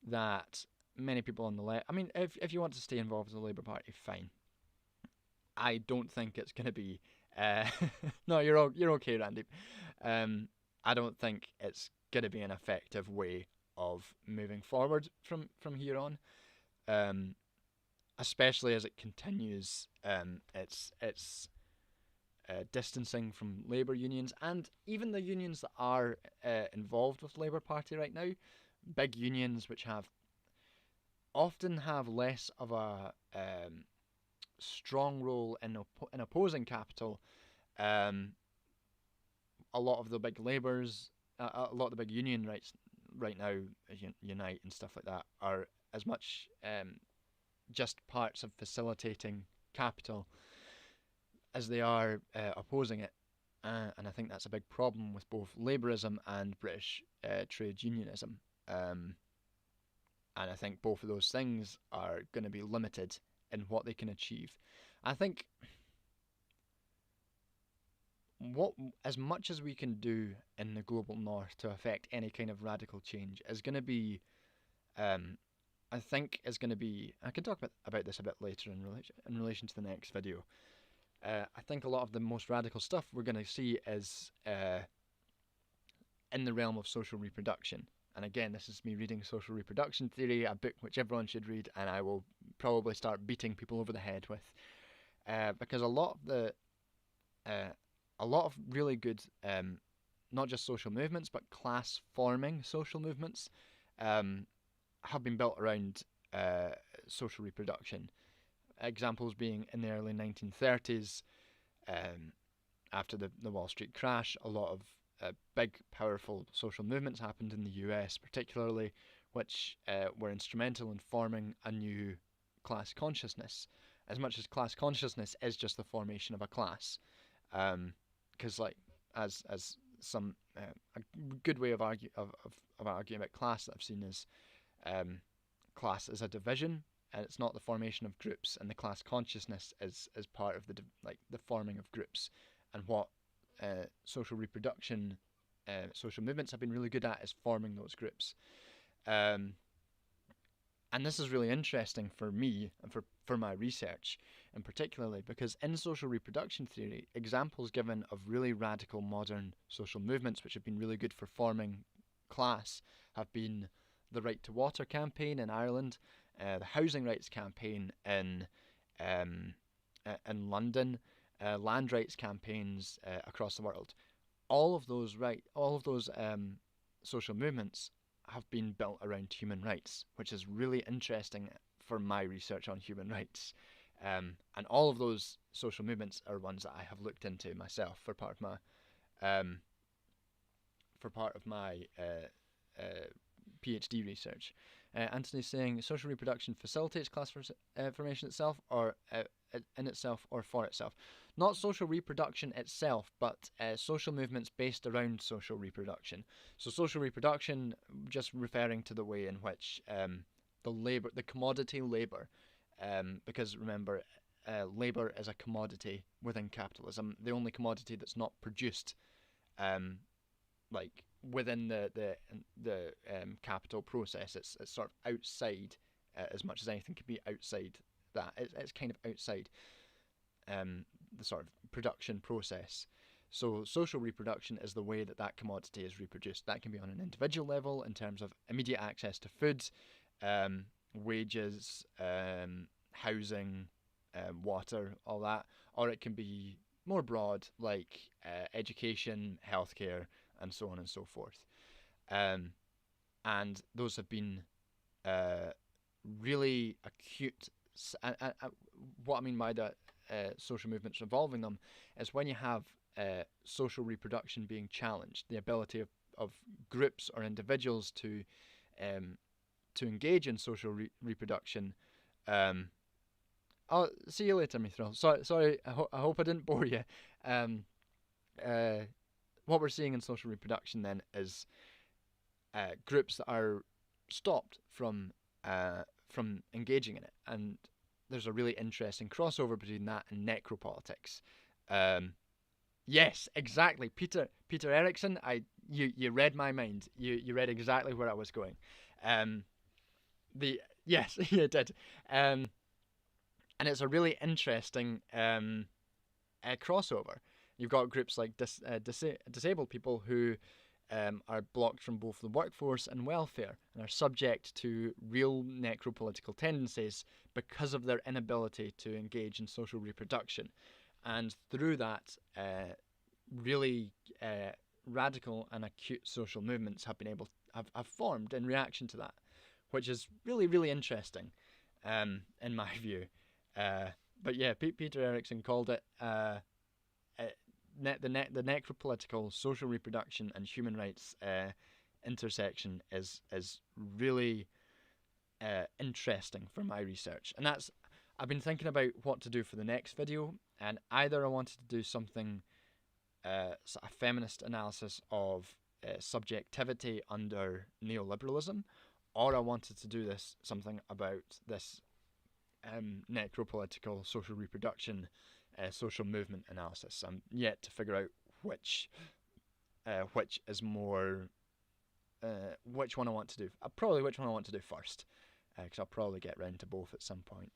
that many people on the left. I mean, if you want to stay involved with the Labour Party, fine. I don't think it's going to be. No, you're okay, Randy. I don't think it's going to be an effective way of moving forward from here on. Especially as it continues its distancing from labour unions and even the unions that are involved with Labour Party right now. Big unions which often have less of a strong role in opposing capital. A lot of the big labours, a lot of the big union rights right now, Unite and stuff like that, are as much just parts of facilitating capital as they are opposing it. And I think that's a big problem with both labourism and British trade unionism. And I think both of those things are going to be limited in what they can achieve. I think as much as we can do in the global north to affect any kind of radical change is going to be, I think is going to be. I can talk about this a bit later in relation to the next video. I think a lot of the most radical stuff we're going to see is in the realm of social reproduction. And again, this is me reading Social Reproduction Theory, a book which everyone should read, and I will probably start beating people over the head with, because a lot of really good, not just social movements, but class-forming social movements, have been built around social reproduction. Examples being in the early 1930s, after the Wall Street crash, a lot of big, powerful social movements happened in the US, particularly, which were instrumental in forming a new class consciousness. As much as class consciousness is just the formation of a class, because as some a good way of arguing about class that I've seen is class is a division, and it's not the formation of groups, and the class consciousness is part of the forming of groups, and what social reproduction social movements have been really good at is forming those groups. And this is really interesting for me and for my research, and particularly because in social reproduction theory, examples given of really radical modern social movements which have been really good for forming class have been the Right to Water campaign in Ireland, the Housing Rights campaign in London, land rights campaigns across the world. All of those social movements have been built around human rights, which is really interesting for my research on human rights. And all of those social movements are ones that I have looked into myself for part of my PhD research. Anthony's saying social reproduction facilitates class formation itself, or in itself, or for itself. Not social reproduction itself, but social movements based around social reproduction. So social reproduction, just referring to the way in which the commodity labour, because remember, labour is a commodity within capitalism. The only commodity that's not produced, within the capital process. It's sort of outside, as much as anything can be outside that. It's kind of outside the sort of production process. So social reproduction is the way that commodity is reproduced. That can be on an individual level in terms of immediate access to food, wages, housing, water, all that. Or it can be more broad, like education, healthcare, and so on and so forth. And those have been really acute. What I mean by that, social movements involving them, is when you have social reproduction being challenged, the ability of groups or individuals to engage in social reproduction. I'll see you later, Mithril. Sorry. I hope I didn't bore you. what we're seeing in social reproduction then is groups that are stopped from engaging in it, and there's a really interesting crossover between that and necropolitics. Yes, exactly. Peter Erickson. You read my mind. You read exactly where I was going. Um, the yes, you did. And it's a really interesting crossover. You've got groups like disabled people who are blocked from both the workforce and welfare and are subject to real necropolitical tendencies because of their inability to engage in social reproduction. And through that, really radical and acute social movements have been able have formed in reaction to that, which is really, really interesting, in my view. But yeah, Peter Erickson called it the necropolitical social reproduction and human rights intersection is really interesting for my research, and that's I've been thinking about what to do for the next video, and either I wanted to do something sort of feminist analysis of subjectivity under neoliberalism, or I wanted to do something about this necropolitical social reproduction social movement analysis. I'm yet to figure out which is more which one I want to do. Probably which one I want to do first, because I'll probably get round to both at some point.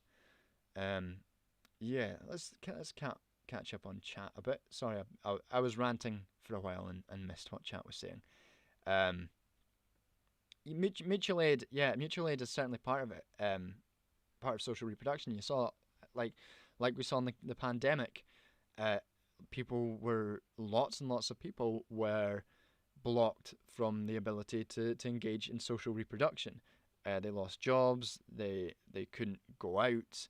Yeah, let's catch up on chat a bit. Sorry, I was ranting for a while and missed what chat was saying. Mutual aid, yeah, mutual aid is certainly part of it. Part of social reproduction. You saw, like we saw in the pandemic, lots and lots of people were blocked from the ability to engage in social reproduction. They lost jobs, they couldn't go out,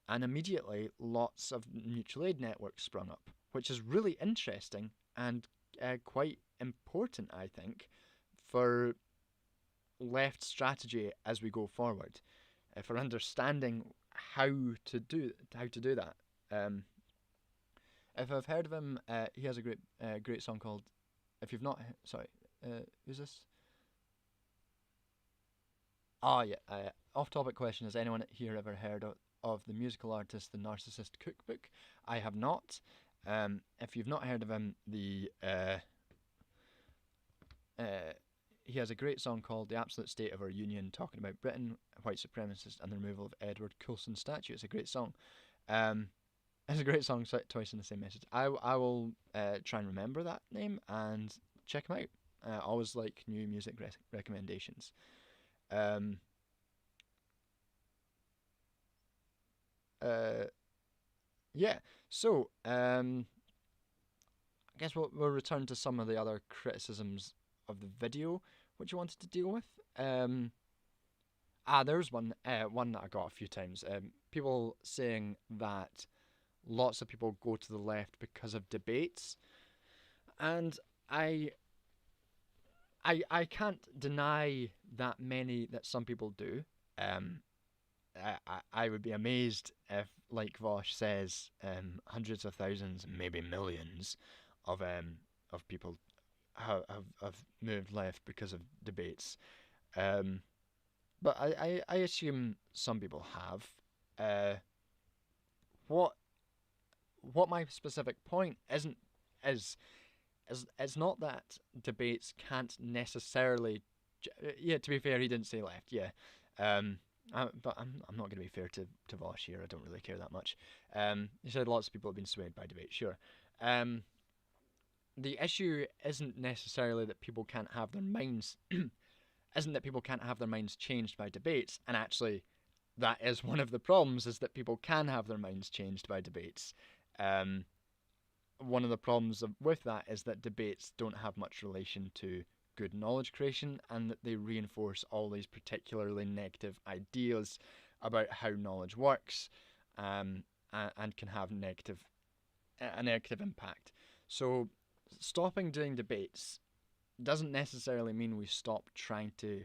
and immediately lots of mutual aid networks sprung up, which is really interesting and quite important, I think, for left strategy as we go forward, for understanding how to do that. If I've heard of him, he has a great song called. If you've not, sorry, who's this? Oh yeah. Off-topic question: has anyone here ever heard of the musical artist The Narcissist Cookbook? I have not. If you've not heard of him, he has a great song called The Absolute State of Our Union, talking about Britain, white supremacists, and the removal of Edward Coulson's statue. It's a great song. It's a great song, twice in the same message. I will try and remember that name and check him out. Always like new music recommendations. Yeah, so I guess we'll return to some of the other criticisms of the video which you wanted to deal with. There's one that I got a few times. People saying that lots of people go to the left because of debates, and I can't deny that some people do. I would be amazed if, like Vosh says, hundreds of thousands, maybe millions of people have moved left because of debates. But I assume some people have. What my specific point is not that debates can't necessarily. Yeah, to be fair, he didn't say left. Yeah. But I'm not going to be fair to Vosh here. I don't really care that much. He said lots of people have been swayed by debate. Sure. The issue isn't necessarily that people can't have their minds changed by debates, and actually that is one of the problems, is that people can have their minds changed by debates. One of the problems with that is that debates don't have much relation to good knowledge creation, and that they reinforce all these particularly negative ideas about how knowledge works, and can have a negative impact. So stopping doing debates doesn't necessarily mean we stop trying to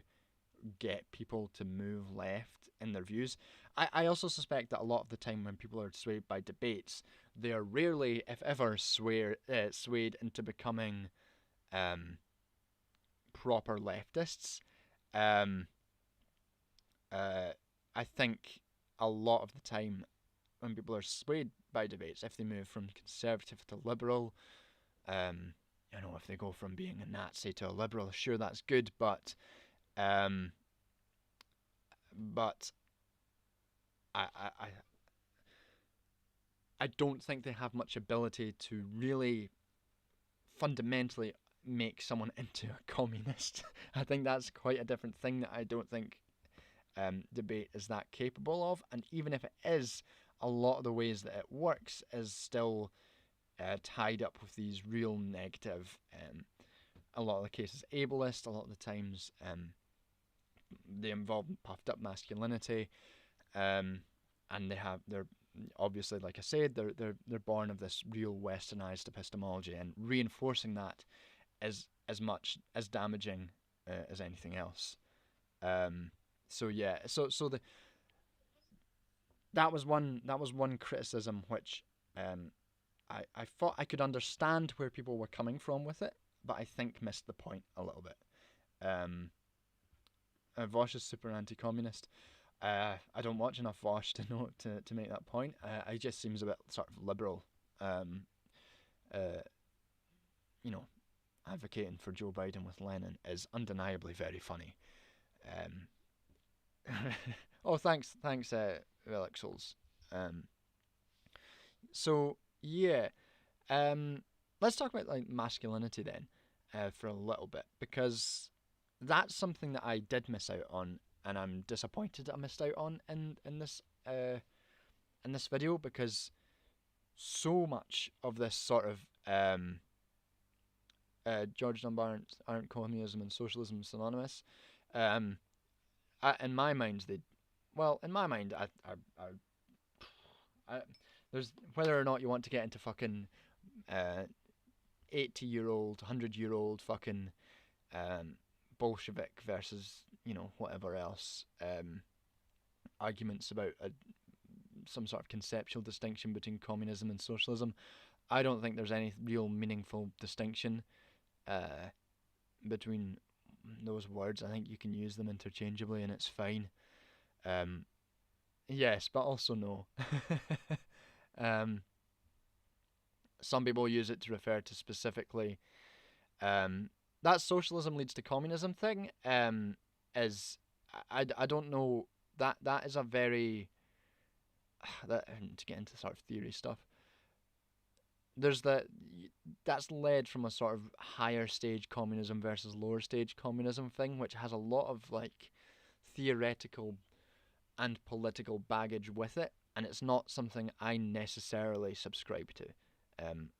get people to move left in their views. I also suspect that a lot of the time when people are swayed by debates, they are rarely, if ever, swayed into becoming proper leftists. Um, I think a lot of the time when people are swayed by debates, if they move from conservative to liberal, if they go from being a Nazi to a liberal, sure, that's good, um, but I, I, I I don't think they have much ability to really fundamentally make someone into a communist. I think that's quite a different thing that I don't think debate is that capable of. And even if it is, a lot of the ways that it works is still tied up with these real negative, a lot of the cases ableist, a lot of the times they involve puffed up masculinity, and they're obviously, like I said, they're born of this real westernized epistemology, and reinforcing that is as much as damaging as anything else. So yeah, so that was one criticism which I thought I could understand where people were coming from with it, but I think missed the point a little bit. Vosh is super anti-communist. I don't watch enough Vosh to know to make that point. He just seems a bit sort of liberal. You know, advocating for Joe Biden with Lenin is undeniably very funny. Oh, thanks, Relic Souls. So yeah, let's talk about like masculinity then, for a little bit, because that's something that I did miss out on, and I'm disappointed that I missed out on in this video, because so much of this sort of George Dunbar aren't communism and socialism synonymous. In my mind, I there's whether or not you want to get into fucking 80-year-old, 100-year-old fucking Bolshevik versus whatever else arguments about some sort of conceptual distinction between communism and socialism. I don't think there's any real meaningful distinction between those words. I think you can use them interchangeably and it's fine. Yes, but also no. Some people use it to refer to specifically that socialism leads to communism thing. Is I don't know, that is a very to get into sort of theory stuff. That's led from a sort of higher stage communism versus lower stage communism thing, which has a lot of like theoretical and political baggage with it, and it's not something I necessarily subscribe to.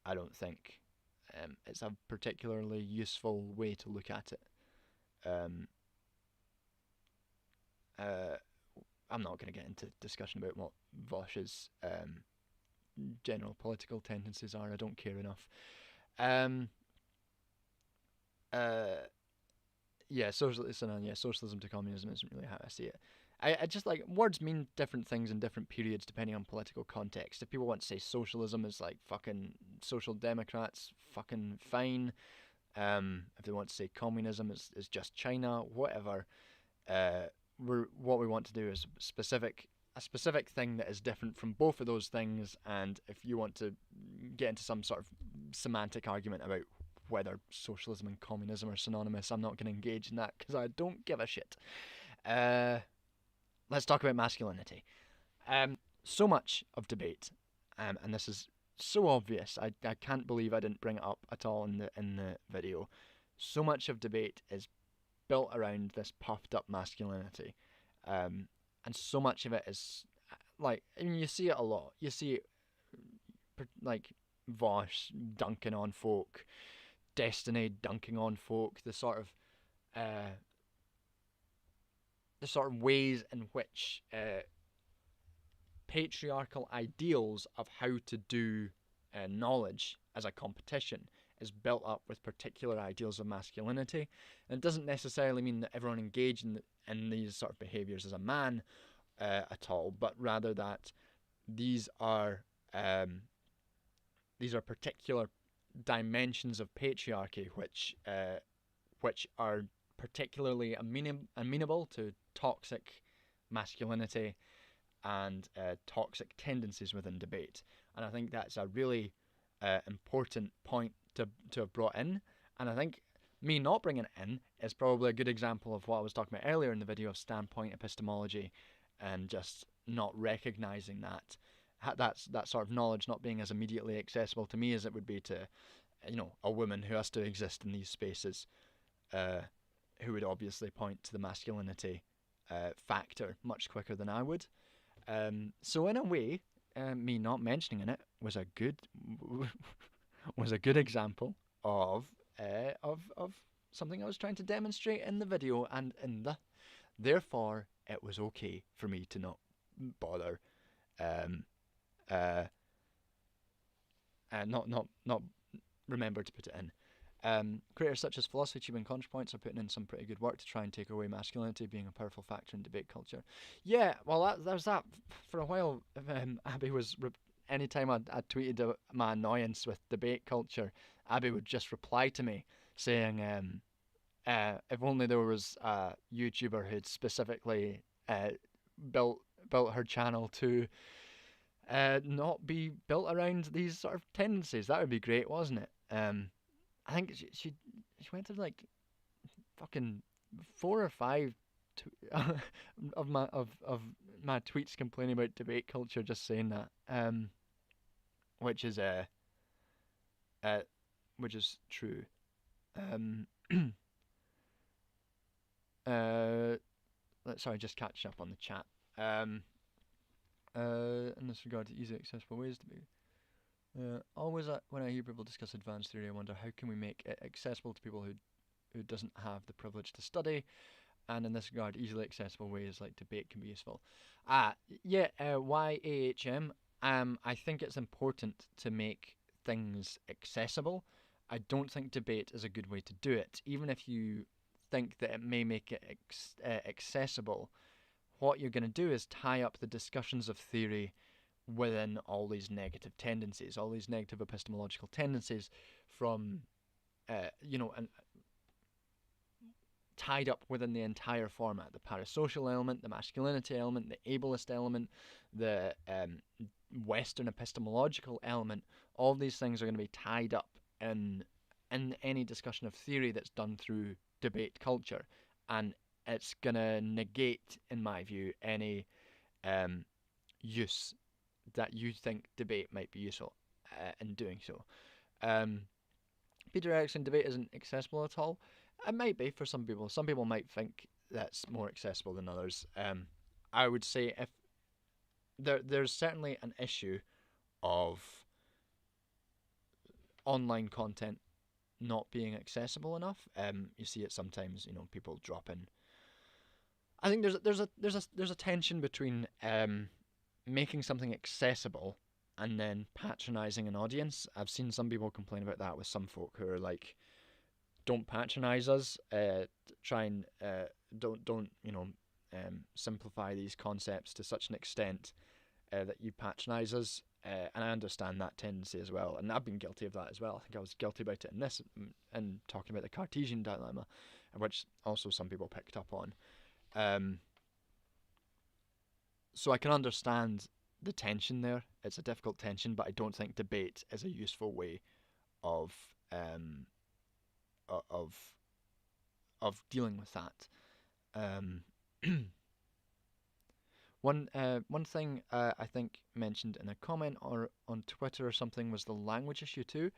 I don't think it's a particularly useful way to look at it. I'm not going to get into discussion about what Vosh's general political tendencies are. I don't care enough. Socialism to communism isn't really how I see it. I just like words mean different things in different periods depending on political context. If people want to say socialism is like fucking social democrats, fucking fine. If they want to say communism is just China, whatever. What we want to do is a specific thing that is different from both of those things. And if you want to get into some sort of semantic argument about whether socialism and communism are synonymous, I'm not going to engage in that because I don't give a shit. Let's talk about masculinity. So much of debate, and this is so obvious. I can't believe I didn't bring it up at all in the video. So much of debate is built around this puffed up masculinity, and so much of it is like, I mean, you see it a lot. You see it like Vosh dunking on folk, Destiny dunking on folk. The sort of ways in which patriarchal ideals of how to do knowledge as a competition is built up with particular ideals of masculinity. And it doesn't necessarily mean that everyone engaged in these sort of behaviours as a man at all, but rather that these are particular dimensions of patriarchy which are particularly amenable to toxic masculinity and toxic tendencies within debate. And I think that's a really important point to have brought in. And I think me not bringing it in is probably a good example of what I was talking about earlier in the video of standpoint epistemology, and just not recognizing that sort of knowledge not being as immediately accessible to me as it would be to, a woman who has to exist in these spaces, who would obviously point to the masculinity factor much quicker than I would. So in a way, me not mentioning it was a good example of something I was trying to demonstrate in the video, and therefore it was okay for me to not bother, not remember to put it in. Creators such as Philosophy Tube and ContraPoints are putting in some pretty good work to try and take away masculinity being a powerful factor in debate culture. Yeah, well, that was that for a while. Abby was anytime I tweeted my annoyance with debate culture, Abby would just reply to me saying, if only there was a YouTuber who'd specifically built her channel to not be built around these sort of tendencies, that would be great, wasn't it? I think she went to like fucking 4 or 5 of my tweets complaining about debate culture, just saying that, which is true. Sorry, just catch up on the chat. In this regard to easily accessible ways to be. Always when I hear people discuss advanced theory, I wonder how can we make it accessible to people who doesn't have the privilege to study, and in this regard, easily accessible ways like debate can be useful. YAHM. I think it's important to make things accessible. I don't think debate is a good way to do it, even if you think that it may make it accessible. What you're going to do is tie up the discussions of theory within all these negative tendencies, all these negative epistemological tendencies from, and tied up within the entire format, the parasocial element, the masculinity element, the ableist element, the Western epistemological element. All these things are going to be tied up in any discussion of theory that's done through debate culture, and it's going to negate, in my view, any use that you think debate might be useful in doing so. Peter Erickson debate isn't accessible at all. It might be for some people. Some people might think that's more accessible than others. I would say if there's certainly an issue of online content not being accessible enough. You see it sometimes. People drop in. I think there's a tension between making something accessible and then patronizing an audience. I've seen some people complain about that with some folk who are like, don't patronize us, try and don't simplify these concepts to such an extent that you patronize us, and I understand that tendency as well, and I've been guilty of that as well. I think I was guilty about it in this, and talking about the Cartesian dilemma, which also some people picked up on. So I can understand the tension there. It's a difficult tension, but I don't think debate is a useful way of dealing with that. One thing I think mentioned in a comment or on Twitter or something was the language issue too.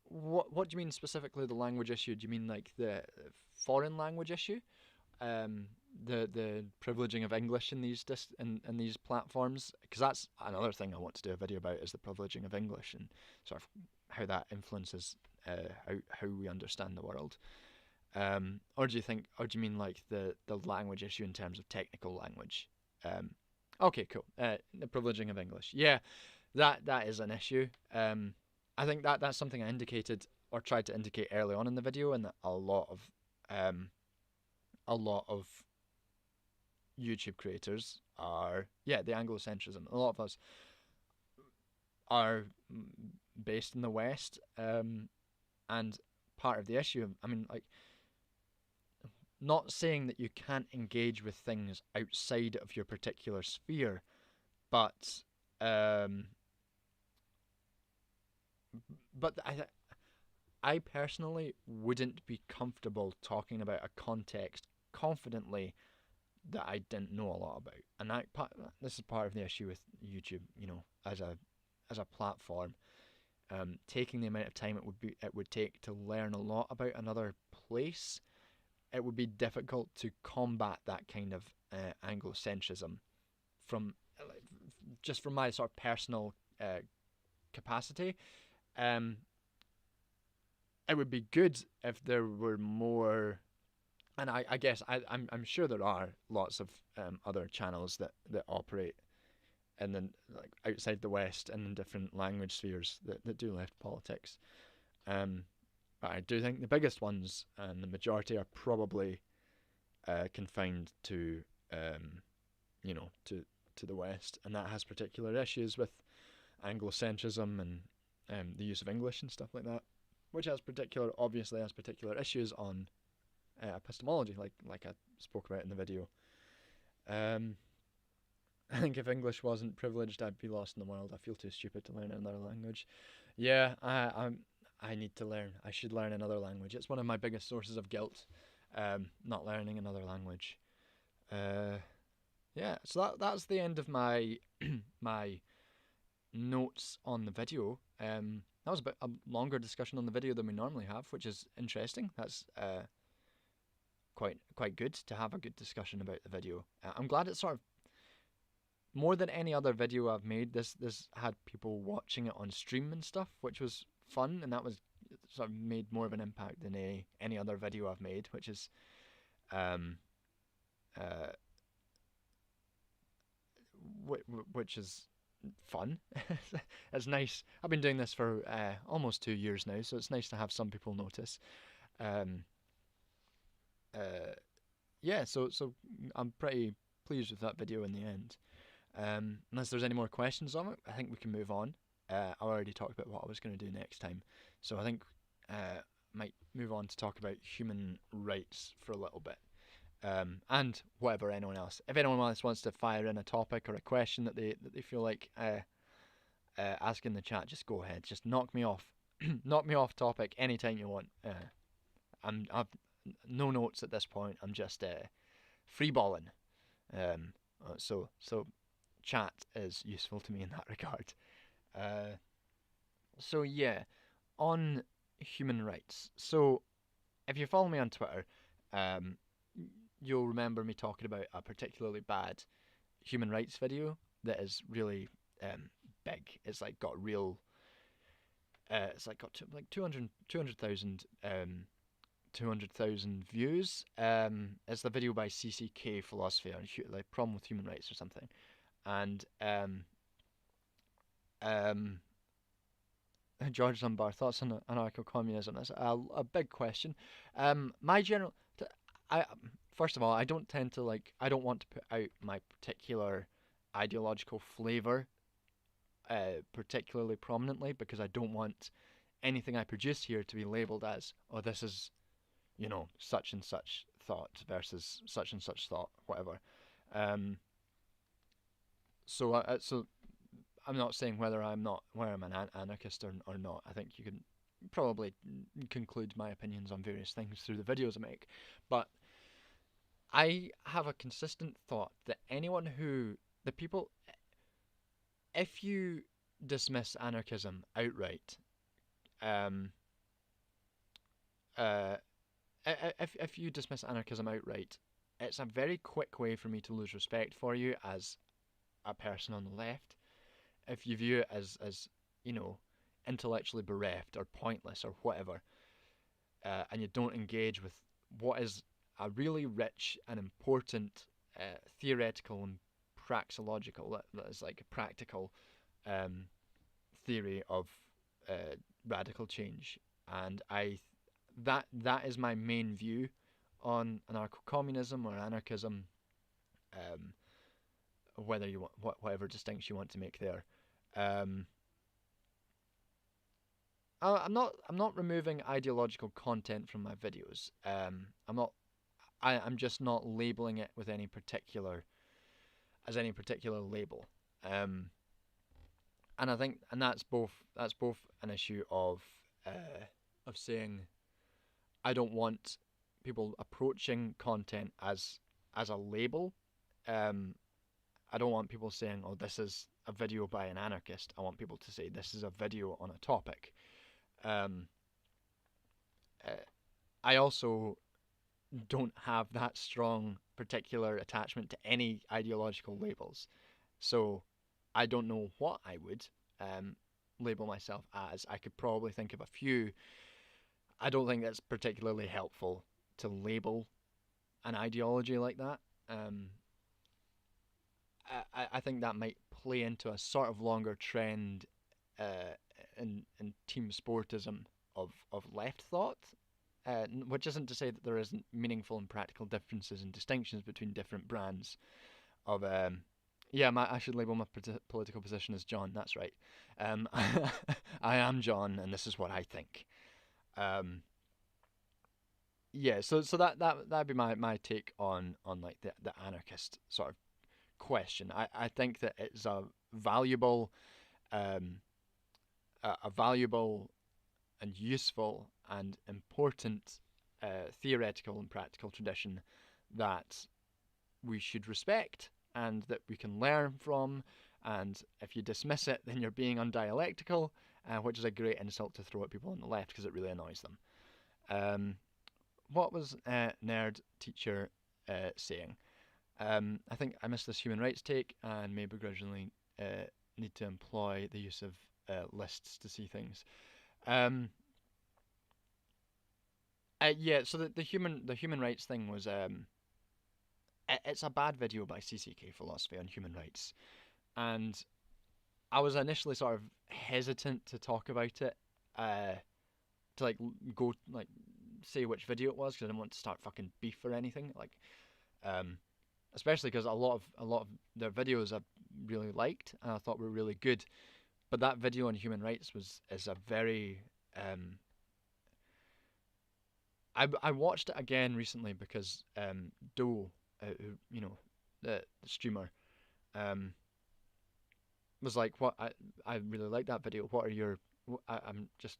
What do you mean specifically the language issue? Do you mean like the foreign language issue? The privileging of English in these in these platforms, because that's another thing I want to do a video about, is the privileging of English and sort of how that influences how we understand the world. Or do you mean like the language issue in terms of technical language? Okay, cool. The privileging of English. Yeah, that is an issue. I think that's something I indicated or tried to indicate early on in the video, and that a lot of YouTube creators are, the Anglocentrism. A lot of us are based in the West, and part of the issue, I mean, like, not saying that you can't engage with things outside of your particular sphere, but um, I personally wouldn't be comfortable talking about a context confidently that I didn't know a lot about, and this is part of the issue with YouTube. You know, as a platform, taking the amount of time it would take to learn a lot about another place, it would be difficult to combat that kind of Anglocentrism from just from my sort of personal capacity. Um, it would be good if there were more, and I guess I'm sure there are lots of other channels that operate and then like outside the West and in different language spheres that do left politics. But I do think the biggest ones and the majority are probably confined to to the West, and that has particular issues with Anglocentrism and the use of English and stuff like that, which obviously has particular issues on epistemology, like I spoke about in the video. I think if English wasn't privileged, I'd be lost in the world. I feel too stupid to learn another language. Yeah, I need to learn. I should learn another language. It's one of my biggest sources of guilt, not learning another language. Yeah, so that's the end of my my notes on the video. That was a bit a longer discussion on the video than we normally have, which is interesting. That's quite good to have a good discussion about the video. I'm glad it's sort of more than any other video I've made. This had people watching it on stream and stuff, which was fun, and that was sort of made more of an impact than any other video I've made, which is which is fun. It's nice. I've been doing this for almost 2 years now, so it's nice to have some people notice. Yeah, so I'm pretty pleased with that video in the end. Unless there's any more questions on it, I think we can move on. I already talked about what I was going to do next time, so I think might move on to talk about human rights for a little bit. And whatever anyone else. If anyone else wants to fire in a topic or a question that they feel like ask in the chat, just go ahead. Just knock me off, knock me off topic anytime you want. I've no notes at this point. I'm just free balling. So chat is useful to me in that regard. So yeah, on human rights. So if you follow me on Twitter, you'll remember me talking about a particularly bad human rights video that is really big. It's like got real. It's like got 200,000 views. It's the video by CCK Philosophy on like problem with human rights or something, and George Dunbar, thoughts on anarcho-communism. That's a big question. My general, first of all, I don't want to put out my particular ideological flavor particularly prominently, because I don't want anything I produce here to be labeled as, oh, this is, such and such thought versus such and such thought, whatever. So I'm not saying whether I'm an anarchist or not. I think you can probably conclude my opinions on various things through the videos I make. But I have a consistent thought that if you dismiss anarchism outright, if you dismiss anarchism outright, it's a very quick way for me to lose respect for you as a person on the left. If you view it as intellectually bereft or pointless or whatever, and you don't engage with what is a really rich and important theoretical and praxeological, that is like a practical theory of radical change, and that is my main view on anarcho-communism or anarchism, whether you want whatever distinction you want to make there. I'm not removing ideological content from my videos. I'm just not labeling it with any particular label. Um, and I think, and that's both an issue of saying I don't want people approaching content as a label. Um, I don't want people saying, "Oh, this is a video by an anarchist." I want people to say, "This is a video on a topic." Um, uh, I also don't have that strong particular attachment to any ideological labels, so I don't know what I would um, label myself as. I could probably think of a few. I don't think that's particularly helpful to label an ideology like that. Um, I think that might play into a sort of longer trend uh, in team sportism of left thought, which isn't to say that there isn't meaningful and practical differences and distinctions between different brands of. Yeah, I should label my political position as John. That's right. I am John, and this is what I think. Um, yeah, so that'd be my take on like the anarchist sort of question. I think that it's valuable um, a valuable and useful and important theoretical and practical tradition that we should respect and that we can learn from. And if you dismiss it, then you're being undialectical, which is a great insult to throw at people on the left because it really annoys them. What was nerd teacher saying? I think I missed this human rights take and may begrudgingly need to employ the use of lists to see things. Um, yeah, so the human rights thing was it's a bad video by CCK Philosophy on human rights, and I was initially sort of hesitant to talk about it, to like go like say which video it was because I didn't want to start fucking beef or anything like, um, especially because a lot of their videos I really liked and I thought were really good, but that video on human rights is a very I watched it again recently because Doe, who, you know, the streamer, um, was like, "What I really like that video. What are your I'm just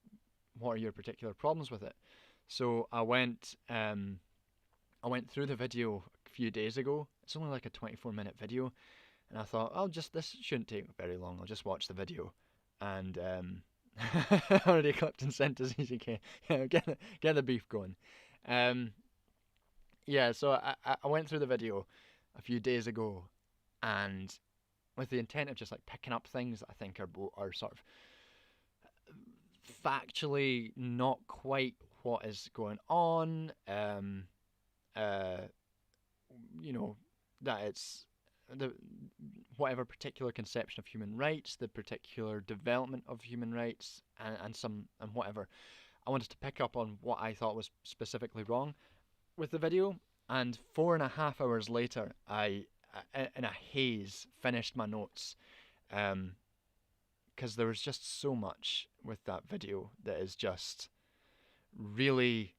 what are your particular problems with it?" So I went through the video a few days ago. It's only like a 24-minute video, and I thought, this shouldn't take very long. I'll just watch the video, and already clipped and sent to ZZK. Yeah, get the beef going. Um, yeah, so I went through the video a few days ago, and with the intent of just like picking up things that I think are sort of factually not quite what is going on. Uh, you know, that it's the whatever particular conception of human rights, the particular development of human rights, and whatever. I wanted to pick up on what I thought was specifically wrong with the video, and 4.5 hours later, I in a haze finished my notes, because there was just so much with that video that is just really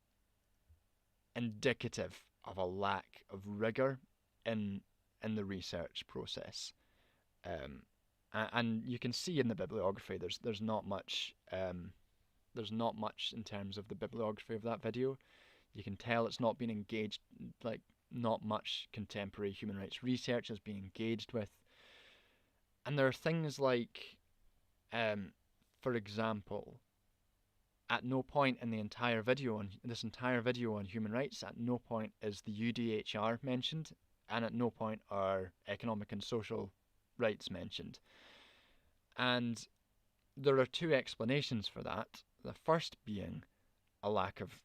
indicative of a lack of rigor in the research process. Um, and you can see in the bibliography there's not much in terms of the bibliography of that video. You can tell it's not been engaged, like not much contemporary human rights research has been engaged with. And there are things like, for example, at no point in the entire video on this entire video on human rights, at no point is the UDHR mentioned, and at no point are economic and social rights mentioned. And there are two explanations for that. The first being a lack of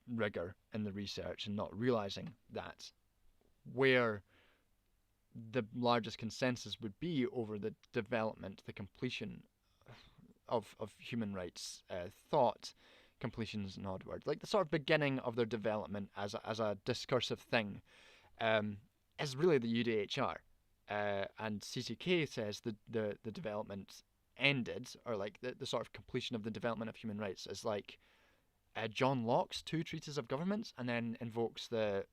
rigor in the research and not realizing that where the largest consensus would be over the development, the completion of human rights thought, completion is an odd word, like the sort of beginning of their development as a discursive thing, is really the UDHR. And CCK says the development ended, or like the sort of completion of the development of human rights, is like John Locke's two treatises of governments, and then invokes the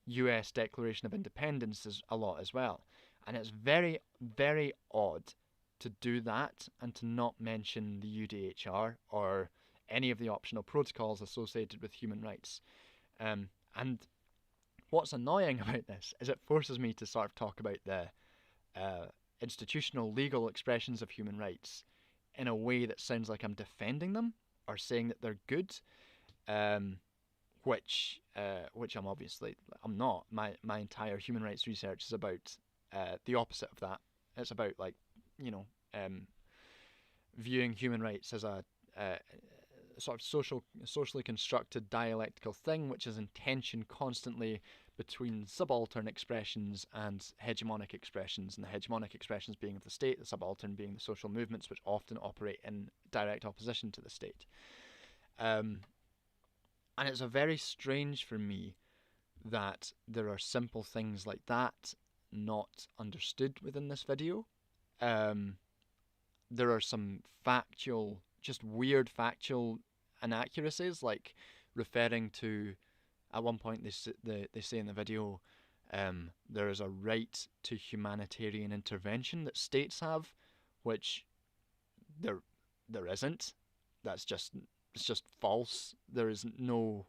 U.S. Declaration of Independence a lot as well. And it's very, very odd to do that and to not mention the UDHR or any of the optional protocols associated with human rights. And what's annoying about this is it forces me to sort of talk about the institutional legal expressions of human rights in a way that sounds like I'm defending them or saying that they're good, which I'm not. My entire human rights research is about the opposite of that. It's about viewing human rights as a sort of socially constructed dialectical thing, which is in tension constantly between subaltern expressions and hegemonic expressions, and the hegemonic expressions being of the state, the subaltern being the social movements, which often operate in direct opposition to the state. And it's a very strange for me that there are simple things like that not understood within this video. There are some just weird factual inaccuracies, like referring to, at one point they say in the video, there is a right to humanitarian intervention that states have, which there isn't. It's just false. There is no,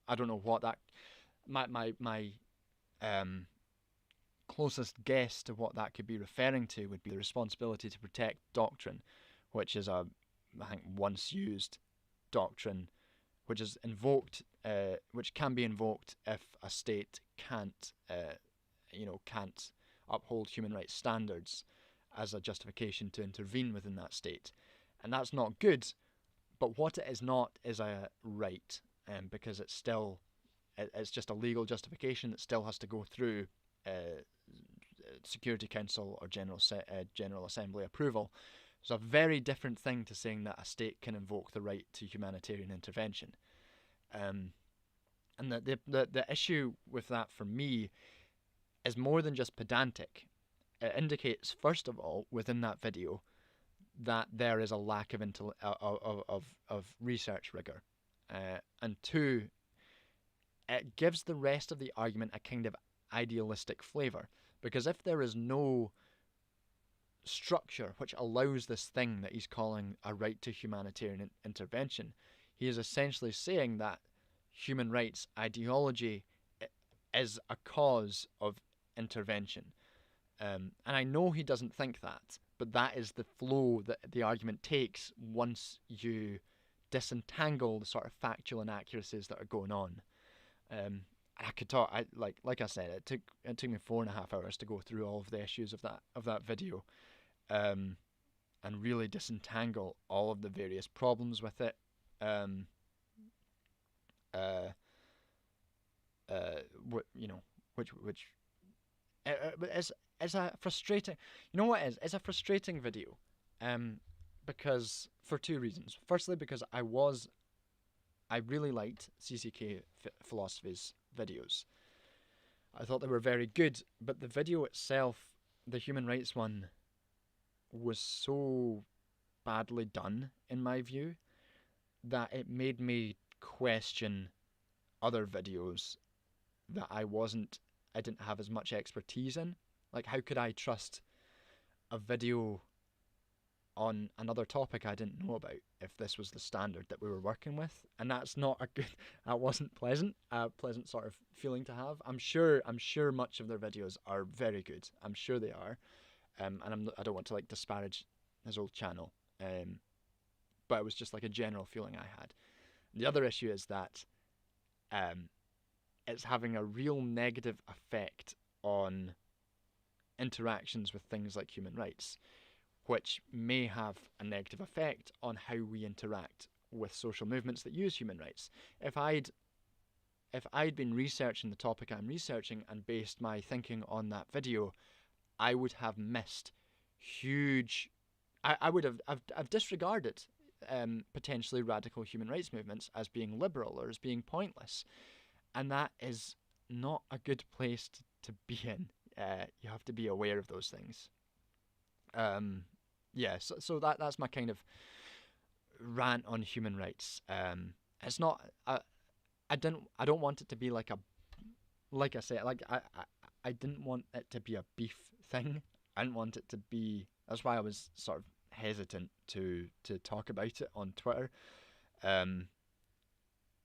I don't know what that, my closest guess to what that could be referring to would be the responsibility to protect doctrine, which is I think once used doctrine, which is invoked, which can be invoked if a state can't uphold human rights standards as a justification to intervene within that state, and that's not good. But what it is not is a right, because it's just a legal justification that still has to go through Security Council or General Assembly approval. It's a very different thing to saying that a state can invoke the right to humanitarian intervention. And the issue with that for me is more than just pedantic. It indicates, first of all, within that video, that there is a lack of research rigor, and two, it gives the rest of the argument a kind of idealistic flavour, because if there is no structure which allows this thing that he's calling a right to humanitarian intervention, he is essentially saying that human rights ideology is a cause of intervention. And I know he doesn't think that, but that is the flow that the argument takes once you disentangle the sort of factual inaccuracies that are going on. I could talk. Like I said, it took me 4.5 hours to go through all of the issues of that video, and really disentangle all of the various problems with it. Which is a frustrating. You know what it is? It's a frustrating video, because for two reasons. Firstly, because I really liked CCK Philosophy's videos. I thought they were very good, but the video itself, the human rights one, was so badly done, in my view, that it made me question other videos that I didn't have as much expertise in. Like, how could I trust a video on another topic I didn't know about if this was the standard that we were working with? And that's not that wasn't a pleasant sort of feeling to have. I'm sure much of their videos are very good. I'm sure they are. And I don't want to like disparage his old channel. But it was just like a general feeling I had. The other issue is that it's having a real negative effect on interactions with things like human rights, which may have a negative effect on how we interact with social movements that use human rights. If I'd been researching the topic I'm researching and based my thinking on that video, I would have missed huge. I would have disregarded potentially radical human rights movements as being liberal or as being pointless, and that is not a good place to be in. You have to be aware of those things. yeah. So that's my kind of rant on human rights. It's not. I don't want it to be like a, like I said, I didn't want it to be a beef thing. I didn't want it to be. That's why I was sort of hesitant to talk about it on Twitter. Um,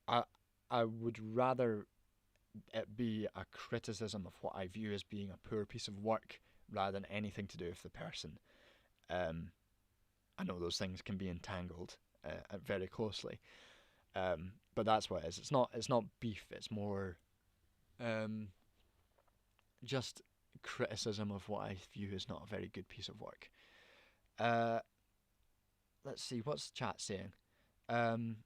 I I would rather it be a criticism of what I view as being a poor piece of work rather than anything to do with the person. Um, I know those things can be entangled very closely, but that's what it is. It's not beef. It's more um, just criticism of what I view as not a very good piece of work. Uh, let's see, what's the chat saying? Um,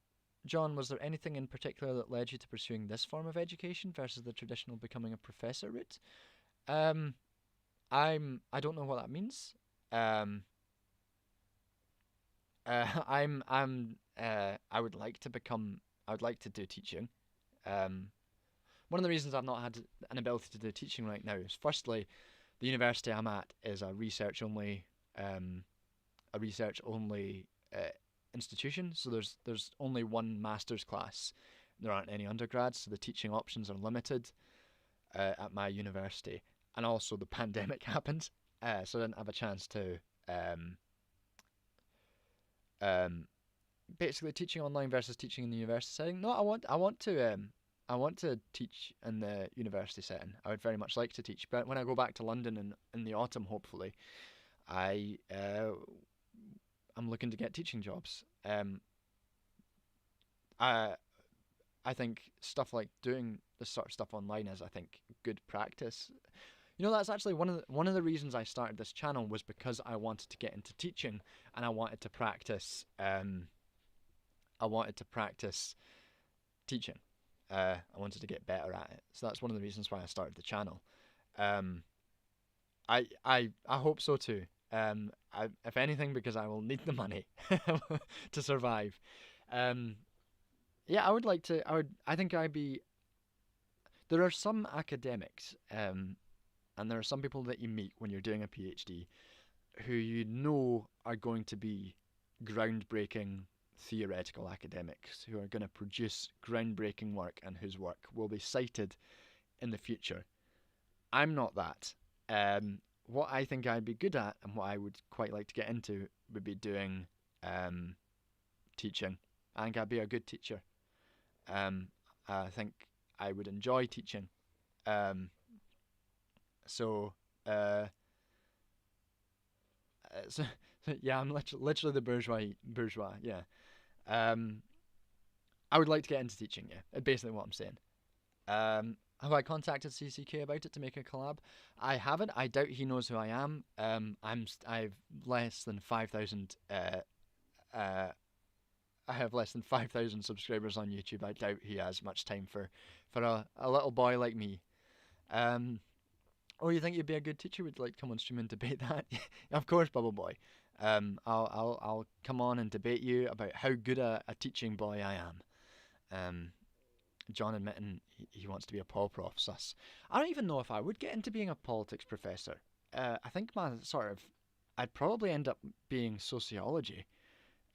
John, was there anything in particular that led you to pursuing this form of education versus the traditional becoming a professor route? Um, I don't know what that means. Um, I would like to become. I would like to do teaching. Um, One of the reasons I've not had an ability to do teaching right now is, firstly, the university I'm at is a research only institution. So there's only one master's class. There aren't any undergrads, so the teaching options are limited at my university. And also the pandemic happened, so I didn't have a chance to um, um, basically teaching online versus teaching in the university setting. No, I want to teach in the university setting. I would very much like to teach, but when I go back to London in the autumn, hopefully, I I'm looking to get teaching jobs. I I think stuff like doing this sort of stuff online is, I think, good practice. You know, that's actually one of the reasons I started this channel was because I wanted to get into teaching and I wanted to practice. I wanted to practice teaching. I wanted to get better at it. So that's one of the reasons why I started the channel. Um, I hope so too. If anything, because I will need the money to survive. Um, yeah, I would like to. I think I'd be. There are some academics, and there are some people that you meet when you're doing a PhD, who you know are going to be groundbreaking theoretical academics who are going to produce groundbreaking work and whose work will be cited in the future. I'm not that. What I think I'd be good at and what I would quite like to get into would be doing teaching. I think I'd be a good teacher. Um, I think I would enjoy teaching. Um, so, uh, so, yeah, I'm literally the bourgeois. Yeah. Um, I would like to get into teaching. Yeah, basically what I'm saying. Have I contacted CCK about it to make a collab? I haven't. I doubt he knows who I am. I've less than 5,000. I have less than 5,000 subscribers on YouTube. I doubt he has much time for a little boy like me. Oh, you think you'd be a good teacher? Would like come on stream and debate that? Of course, Bubble Boy. I'll come on and debate you about how good a teaching boy I am. John admitting he wants to be a Paul prof. Sus. I don't even know if I would get into being a politics professor. I think I'd probably end up being sociology.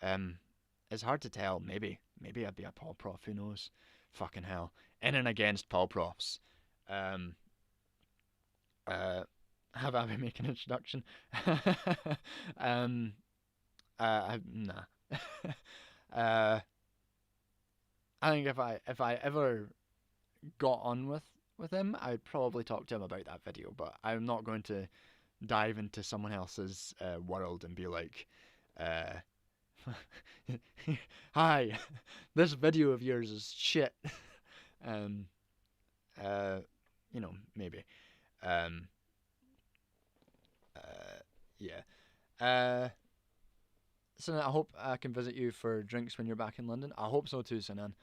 It's hard to tell. Maybe I'd be a Paul prof. Who knows? Fucking hell. In and against Paul profs. Have I make an introduction? um, nah. uh, I think if I ever got on with him, I'd probably talk to him about that video. But I'm not going to dive into someone else's world and be like, "Hi, this video of yours is shit." um, maybe. Um, yeah. So I hope I can visit you for drinks when you're back in London. I hope so too, Sinan.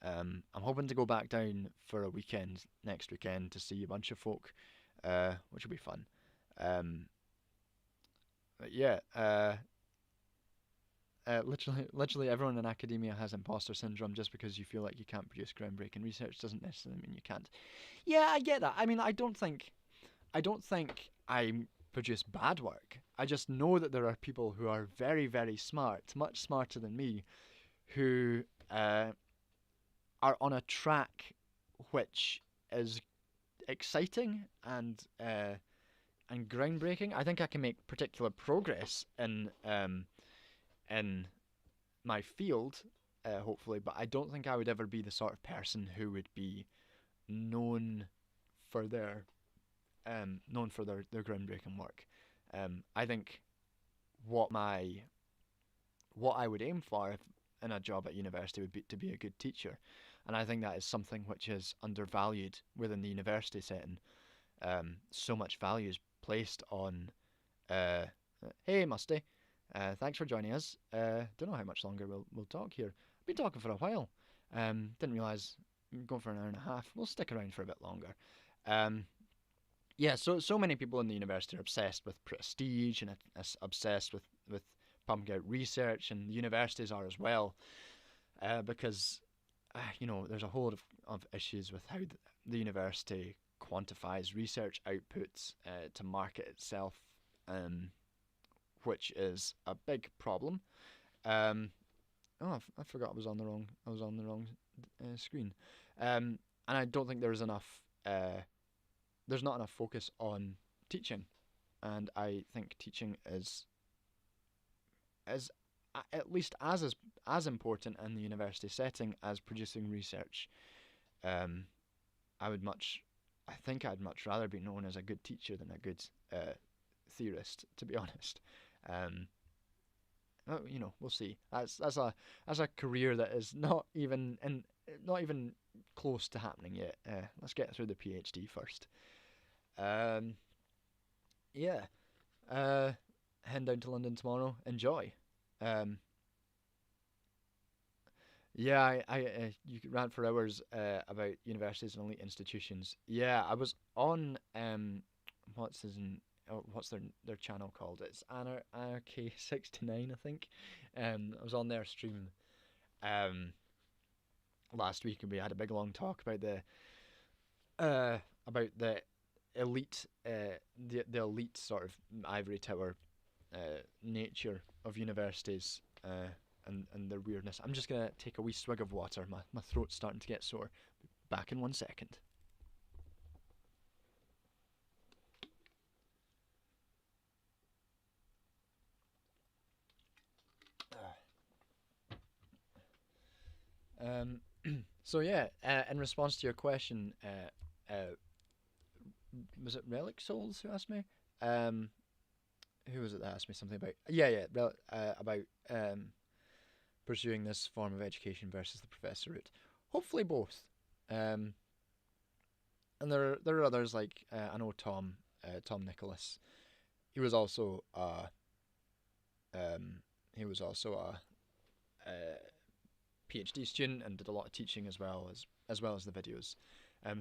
I'm hoping to go back down for a weekend next weekend to see a bunch of folk, which will be fun. But yeah, literally everyone in academia has imposter syndrome. Just because you feel like you can't produce groundbreaking research doesn't necessarily mean you can't. Yeah, I get that. I mean, I don't think I'm produce bad work. I just know that there are people who are very, very smart, much smarter than me, who are on a track which is exciting and groundbreaking. I think I can make particular progress in my field, hopefully, but I don't think I would ever be the sort of person who would be known for their their groundbreaking work. I think what I would aim for in a job at university would be to be a good teacher, and I think that is something which is undervalued within the university setting. So much value is placed on, hey Musty, thanks for joining us. Don't know how much longer we'll talk here. Been talking for a while. Didn't realise going for an hour and a half. We'll stick around for a bit longer. Yeah, so many people in the university are obsessed with prestige and obsessed with pumping out research, and the universities are as well, because there's a whole lot of issues with how the university quantifies research outputs to market itself, which is a big problem. I forgot I was on the wrong screen, and I don't think there's not enough focus on teaching, and I think teaching is at least as important in the university setting as producing research. I think I'd much rather be known as a good teacher than a good theorist, to be honest. We'll see. That's a career that is not even close to happening yet. Let's get through the PhD first. Yeah. Heading down to London tomorrow. Enjoy. Yeah, you could rant for hours about universities and elite institutions. Yeah, I was on what's their channel called? It's NRK69, I think. I was on their stream last week, and we had a big long talk about the elite the elite sort of ivory tower nature of universities, and their weirdness. I'm just gonna take a wee swig of water. My throat's starting to get sore. Back in 1 second. So yeah, in response to your question, was it Relic Souls who asked me? Who was it that asked me something about? Yeah, about pursuing this form of education versus the professor route. Hopefully both. And there are others like I know Tom Nicholas. He was also a PhD student and did a lot of teaching as well as the videos. I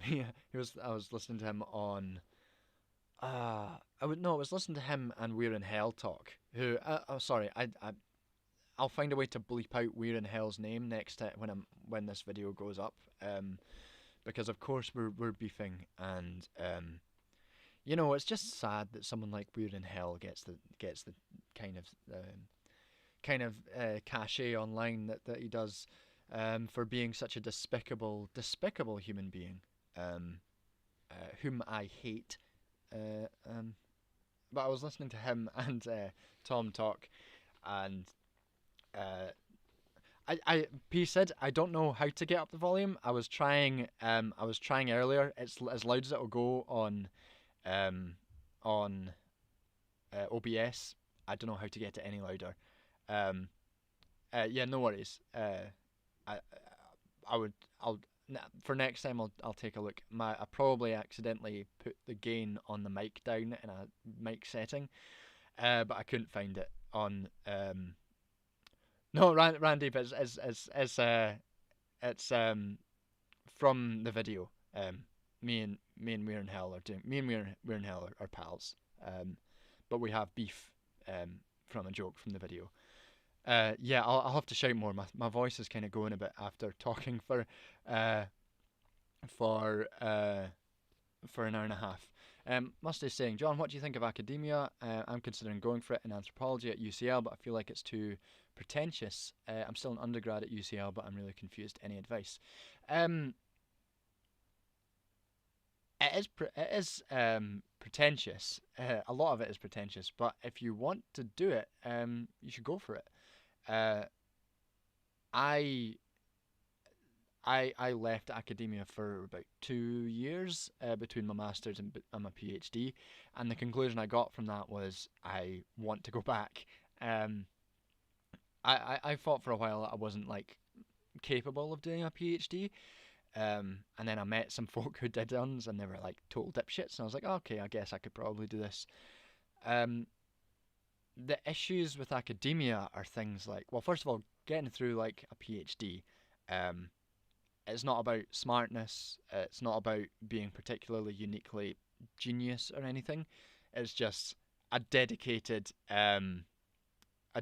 was listening to him on. I was listening to him and We're in Hell talk. Who? I'll find a way to bleep out We're in Hell's name next time when this video goes up. Because of course we're beefing, and it's just sad that someone like We're in Hell gets the kind of cachet online that he does, for being such a despicable human being, whom I hate. But I was listening to him and Tom talk, and P said I don't know how to get up the volume. I was trying earlier. It's as loud as it'll go on OBS. I don't know how to get it any louder. Yeah, no worries. For next time I'll take a look. I probably accidentally put the gain on the mic down in a mic setting, but I couldn't find it on. No, Randy, but it's from the video. Me and We're in Hell are pals. But we have beef from a joke from the video. Yeah, I'll have to shout more. My voice is kind of going a bit after talking for an hour and a half. Must is saying, John, what do you think of academia? I'm considering going for it in anthropology at UCL, but I feel like it's too pretentious. I'm still an undergrad at UCL, but I'm really confused. Any advice? Um, it is pretentious. A lot of it is pretentious, but if you want to do it, you should go for it. Uh, I I left academia for about 2 years between my masters and my PhD, and the conclusion I got from that was I want to go back. Um, I thought for a while that I wasn't like capable of doing a PhD, and then I met some folk who did ones, and they were like total dipshits, and I was like, okay, I guess I could probably do this. Um, the issues with academia are things like, well, first of all, getting through like a PhD. Um, it's not about smartness. It's not about being particularly uniquely genius or anything. It's just a dedicated, a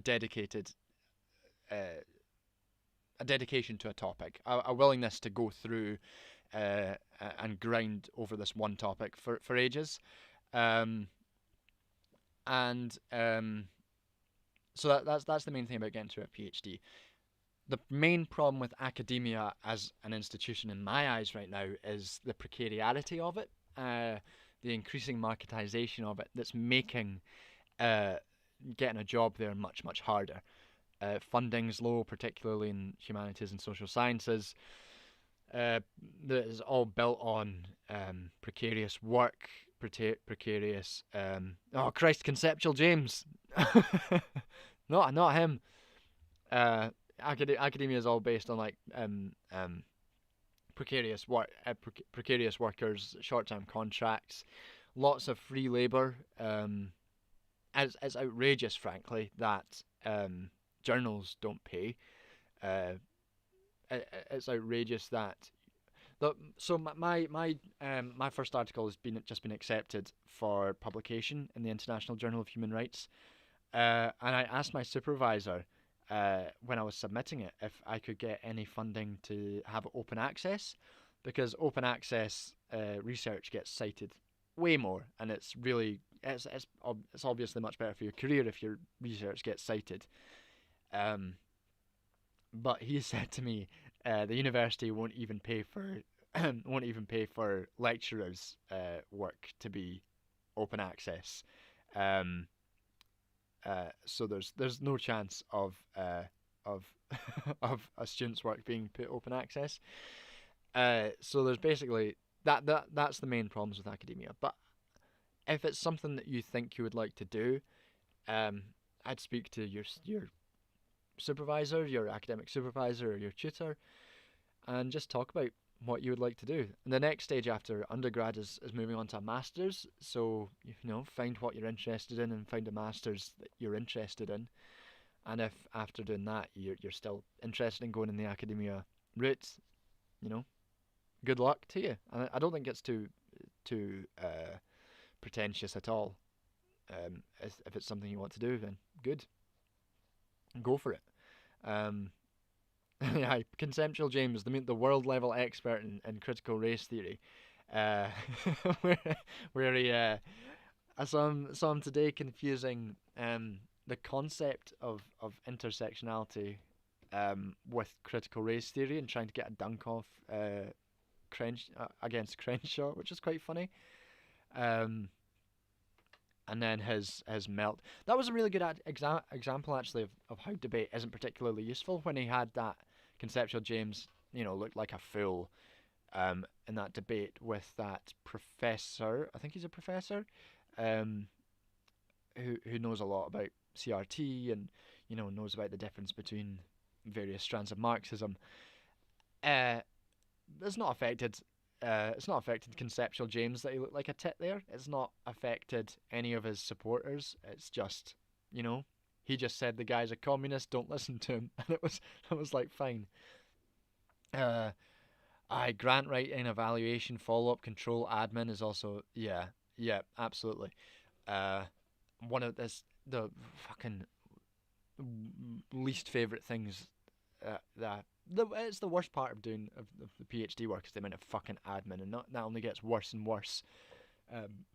dedicated, uh, a dedication to a topic, a willingness to go through and grind over this one topic for ages, um, and so that's the main thing about getting through a PhD. The main problem with academia as an institution in my eyes right now is the precariety of it, the increasing marketization of it that's making uh, getting a job there much, much harder. Funding's low, particularly in humanities and social sciences. That is all built on precarious work, precarious. Oh Christ, conceptual James, not him. Uh, Academia is all based on like precarious workers, short-term contracts, lots of free labor. It's outrageous, frankly, that journals don't pay. Uh, it's outrageous that so my first article has been accepted for publication in the International Journal of Human Rights, and I asked my supervisor when I was submitting it if I could get any funding to have open access, because open access research gets cited way more, and it's obviously much better for your career if your research gets cited. Um, but he said to me, the university won't even pay for won't even pay for lecturers' work to be open access. Um, so there's no chance of of a student's work being put open access. So there's basically that's the main problems with academia. But if it's something that you think you would like to do, um, I'd speak to your supervisor, your academic supervisor, or your tutor, and just talk about what you would like to do. And the next stage after undergrad is moving on to a master's. So, find what you're interested in and find a master's that you're interested in. And if after doing that you're still interested in going in the academia route, you know, good luck to you. And I don't think it's too pretentious at all. If it's something you want to do, then good, go for it. Um, yeah, Conceptual James, the world level expert in critical race theory, uh, where he I saw him today confusing the concept of intersectionality with critical race theory and trying to get a dunk off against Crenshaw, which is quite funny. Um, and then his melt. That was a really good example actually of how debate isn't particularly useful, when he had that Conceptual James, looked like a fool in that debate with that professor. I think he's a professor, um, who knows a lot about CRT and knows about the difference between various strands of Marxism. Uh, it's not affected. It's not affected Conceptual James that he looked like a tit there. It's not affected any of his supporters. It's just, he just said the guy's a communist. Don't listen to him, and it was like fine. I grant writing, evaluation, follow up, control, admin is also yeah, absolutely. Uh, one of the fucking least favorite things that it's the worst part of doing of the PhD work is the amount of fucking admin, and not that only gets worse and worse. Um,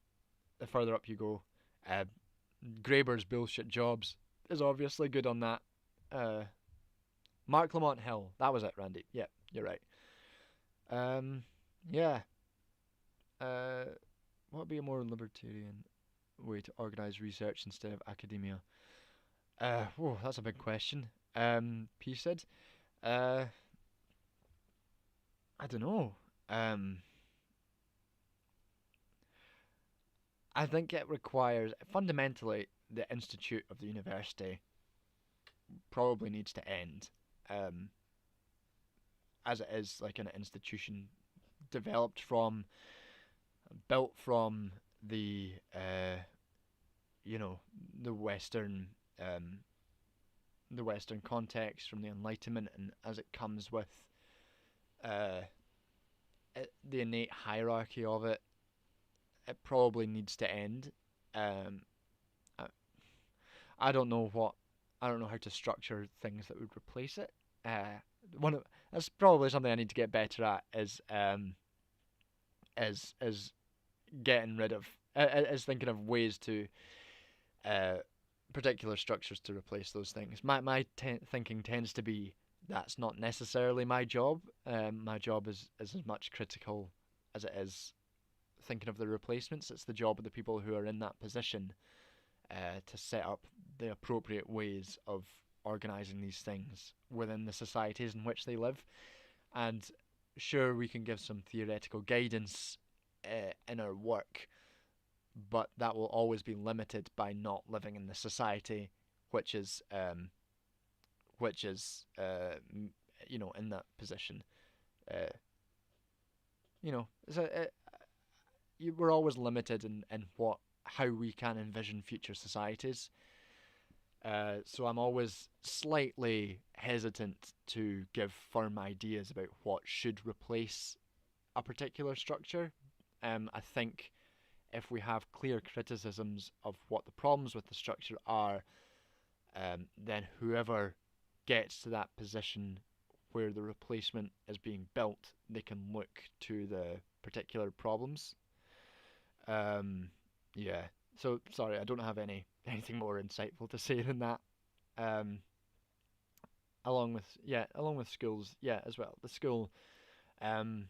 the further up you go. Uh, Graeber's bullshit jobs is obviously good on that. Mark Lamont Hill, that was it, Randy. Yeah, you're right. Yeah. Uh, what would be a more libertarian way to organize research instead of academia? Whoa, that's a big question. P said. Uh, I don't know. Um, I think it requires fundamentally the institute of the university probably needs to end, um, as it is like an institution developed from, built from the you know the um, the Western context from the Enlightenment, and as it comes with uh, the innate hierarchy of it, it probably needs to end. Um, I, I don't know what I don't know how to structure things that would replace it. One of That's probably something I need to get better at is getting rid of is thinking of ways to uh, particular structures to replace those things. My thinking tends to be that's not necessarily my job. My job is as much critical as it is thinking of the replacements. It's the job of the people who are in that position to set up the appropriate ways of organizing these things within the societies in which they live. And sure, we can give some theoretical guidance in our work, but that will always be limited by not living in the society, which is which is in that position. Uh, so we're always limited in what how we can envision future societies. So I'm always slightly hesitant to give firm ideas about what should replace a particular structure. I think if we have clear criticisms of what the problems with the structure are, then whoever gets to that position where the replacement is being built, they can look to the particular problems. Yeah. So sorry, I don't have anything more insightful to say than that. Um, along with schools, yeah, as well. The school, um,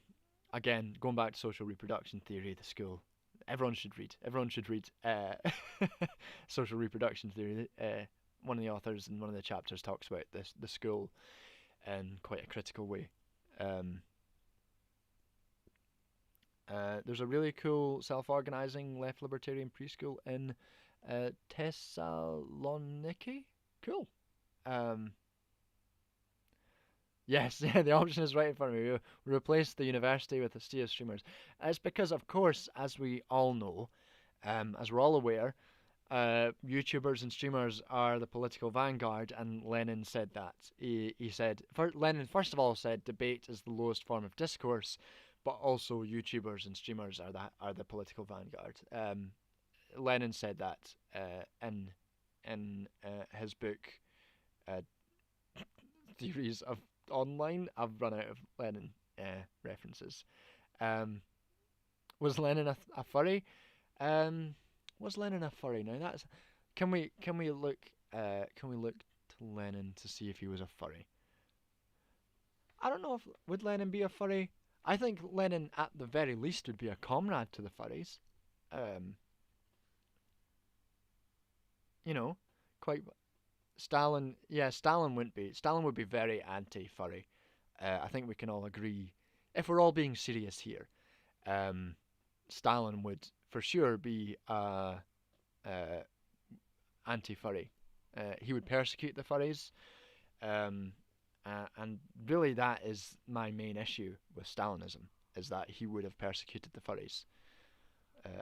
again, going back to social reproduction theory, the school. Everyone should read. Everyone should read social reproduction theory. One of the authors in one of the chapters talks about the school in quite a critical way. Um, there's a really cool self-organizing left libertarian preschool in Thessaloniki. Cool. Um, yes, yeah, the option is right in front of me. We replace the university with a sea of streamers. It's because, of course, as we all know, as we're all aware, YouTubers and streamers are the political vanguard, and Lenin said that. He said, Lenin first of all said debate is the lowest form of discourse, but also YouTubers and streamers are the political vanguard. Lenin said that in his book, uh, Theories of Online. I've run out of Lenin references. Um, was Lenin a furry? Was Lenin a furry? Now that's can we look to Lenin to see if he was a furry? I don't know if would Lenin be a furry. I think Lenin at the very least would be a comrade to the furries. Um, you know, quite Stalin. Yeah, Stalin wouldn't be. Stalin would be very anti-furry. I think we can all agree. If we're all being serious here, Stalin would for sure be uh, anti-furry. He would persecute the furries, um, and really that is my main issue with Stalinism, is that he would have persecuted the furries.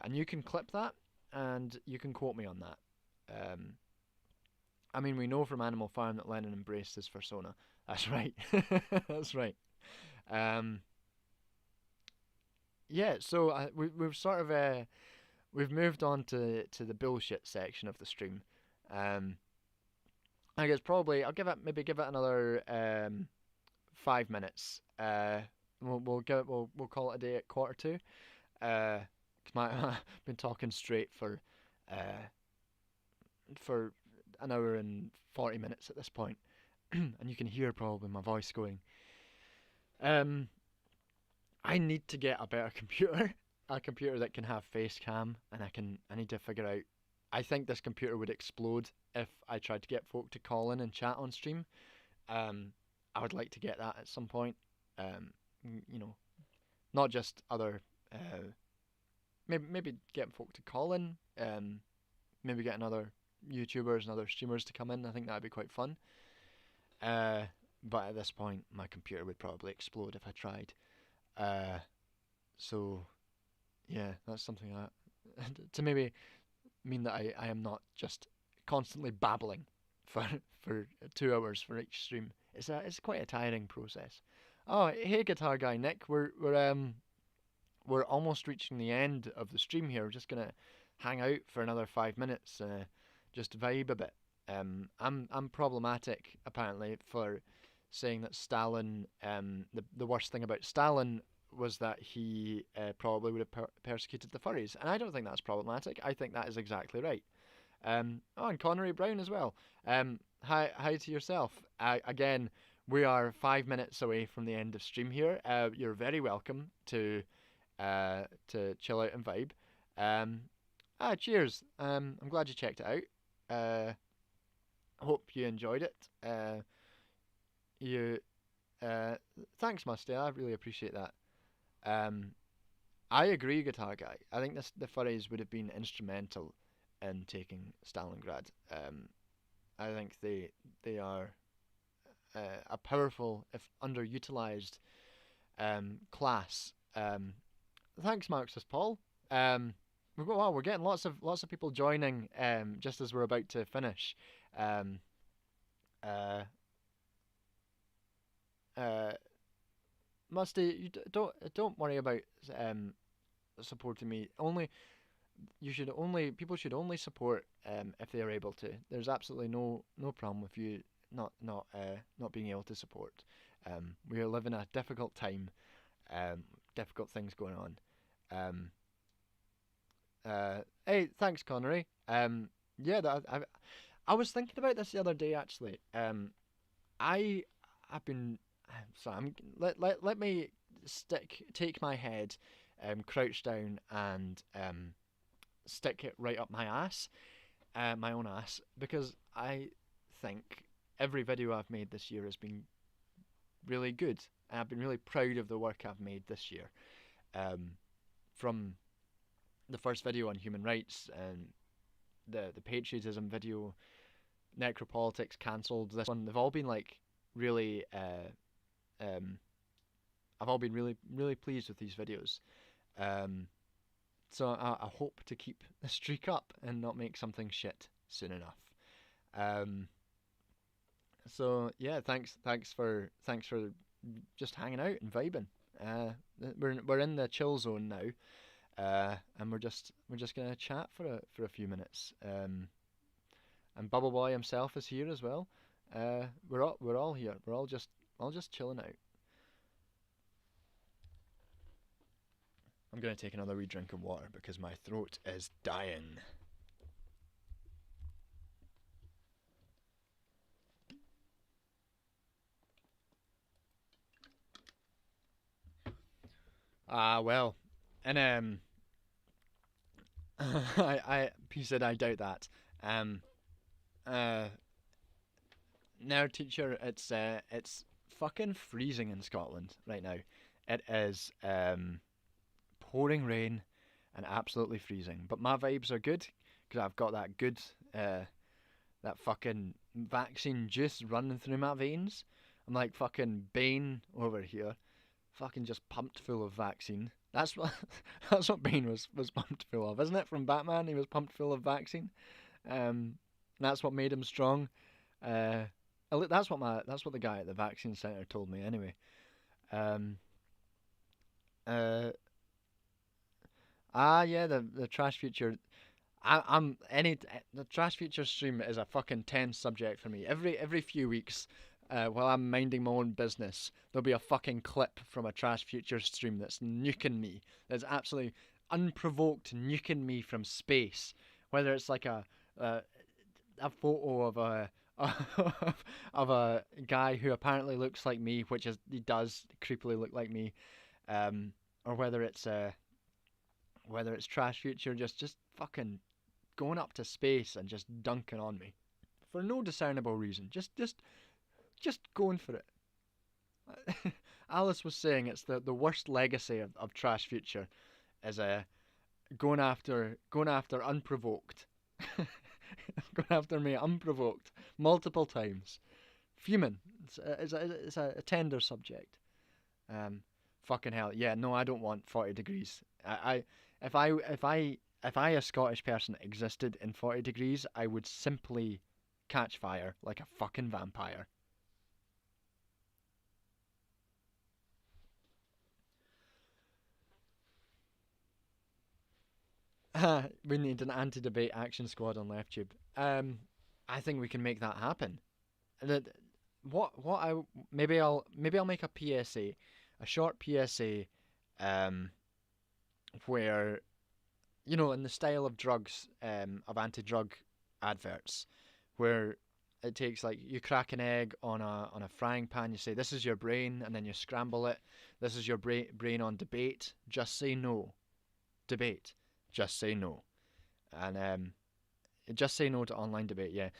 And you can clip that, and you can quote me on that. I mean, we know from Animal Farm that Lenin embraced his persona. That's right. That's right. Um, yeah, so we've sort of we've moved on to the bullshit section of the stream. Um, I guess probably I'll give it another 5 minutes. We'll call it a day at 1:45. I've been talking straight uh, for an hour and 40 minutes at this point, and you can hear probably my voice going. Um, I need to get a better computer, a computer that can have face cam, and I need to figure out. I think this computer would explode if I tried to get folk to call in and chat on stream. Um, I would like to get that at some point. Um, you know, not just other. Maybe get folk to call in. Maybe get another YouTubers and other streamers to come in. I think that'd be quite fun. Uh, but at this point, my computer would probably explode if I tried. Uh, so yeah, that's something to maybe mean that I am not just constantly babbling for for 2 hours for each stream. It's quite a tiring process. Oh, hey, guitar guy Nick, we're almost reaching the end of the stream here. We're just gonna hang out for another 5 minutes, just vibe a bit. I'm problematic apparently for saying that Stalin. The worst thing about Stalin was that he probably would have persecuted the furries, and I don't think that's problematic. I think that is exactly right. Oh, and Connery Brown as well. Hi to yourself. Again, we are 5 minutes away from the end of stream here. You're very welcome to chill out and vibe. Cheers. I'm glad you checked it out. Hope you enjoyed it. You, thanks, Musty. I really appreciate that. I agree, guitar guy. I think the furries would have been instrumental in taking Stalingrad. I think they are a powerful, if underutilized, class. Thanks, Marxist Paul. We're getting lots of people joining. Just as we're about to finish. Um, uh, Musty, don't worry about supporting me. People should only support if they are able to. There's absolutely no problem with you not being able to support. We are living a difficult time, difficult things going on. Hey, thanks, Connery. Yeah, I was thinking about this the other day actually. I've been so let me take my head, crouch down and stick it right up my ass, my own ass, because I think every video I've made this year has been really good. And I've been really proud of the work I've made this year. From the first video on human rights and the patriotism video, necropolitics cancelled. This one, they've all been like really. I've all been really pleased with these videos. So I hope to keep the streak up and not make something shit soon enough. So yeah, thanks for just hanging out and vibing. We're in the chill zone now, and we're just gonna chat for a few minutes. And Bubble Boy himself is here as well. We're all here. We're all just chilling out. I'm gonna take another wee drink of water because my throat is dying. Well, and he said I doubt that. Now, teacher, it's fucking freezing in Scotland right now. It is pouring rain and absolutely freezing. But my vibes are good because I've got that good that fucking vaccine juice running through my veins. I'm like fucking Bane over here, fucking just pumped full of vaccine. That's what that's what Bane was pumped full of, isn't it? From Batman, he was pumped full of vaccine. That's what made him strong. That's what the guy at the vaccine center told me anyway. Yeah, the trash future. The trash future stream is a fucking tense subject for me. Every few weeks, while I'm minding my own business, there'll be a fucking clip from a trash future stream that's nuking me. That's absolutely unprovoked nuking me from space, whether it's like a photo of a of a guy who apparently looks like me, which is he does creepily look like me, or whether it's Trash Future just fucking going up to space and just dunking on me for no discernible reason, just going for it. Alice was saying it's the worst legacy of Trash Future is going after unprovoked. Going after me unprovoked multiple times. Fuming. It's a tender subject. Fucking hell. Yeah, no, I don't want 40 degrees. If I a Scottish person existed in 40 degrees, I would simply catch fire like a fucking vampire. We need an anti-debate action squad on LeftTube. I think we can make that happen. Maybe I'll make a PSA, a short PSA, where, in the style of drugs, of anti-drug adverts, where it takes, like, you crack an egg on a frying pan, you say this is your brain, and then you scramble it. This is your brain on debate. Just say no. Debate. Just say no. And just say no to online debate. Yeah,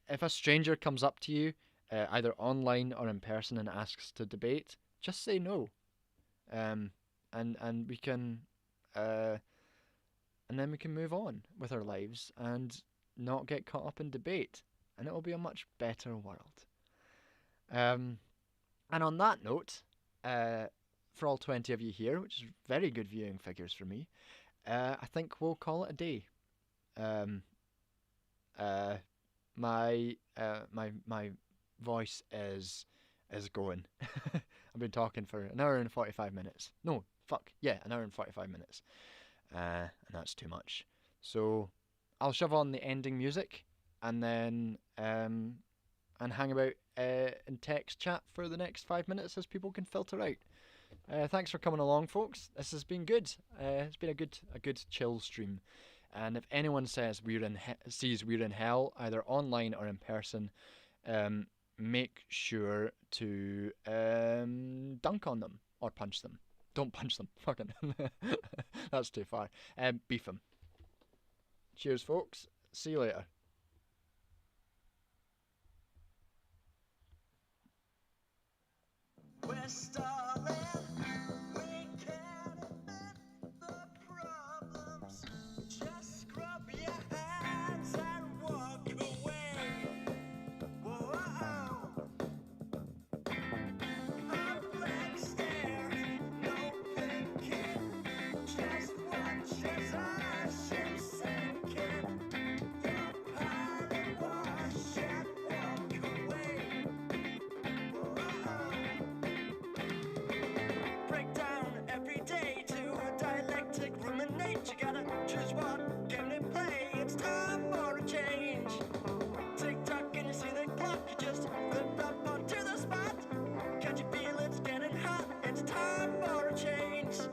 if a stranger comes up to you, either online or in person, and asks to debate, just say no. And we can, and then we can move on with our lives and not get caught up in debate, and it will be a much better world. And on that note, for all 20 of you here, which is very good viewing figures for me, I think we'll call it a day. My voice is going. I've been talking for an hour and 45 minutes. No, fuck. Yeah, an hour and 45 minutes. And that's too much. So I'll shove on the ending music and then and hang about in text chat for the next 5 minutes as people can filter out. Thanks for coming along, folks. This has been good. It's been a good chill stream. And if anyone says sees we're in hell, either online or in person, make sure to dunk on them or punch them. Don't punch them. Fucking that's too far. Beef them. Cheers, folks. See you later. We're stalling. We can't admit the problems. Just scrub your hands and walk away. Whoa. A blank stare, no thinking. Just watch as our ship sinking. Your pilot wash and walk away. Break down every day to a dialectic ruminate. You gotta choose what game to play. It's time for a change. Tick tock and you see the clock. You just flip up onto the spot. Can't you feel it's getting hot? It's time for a change.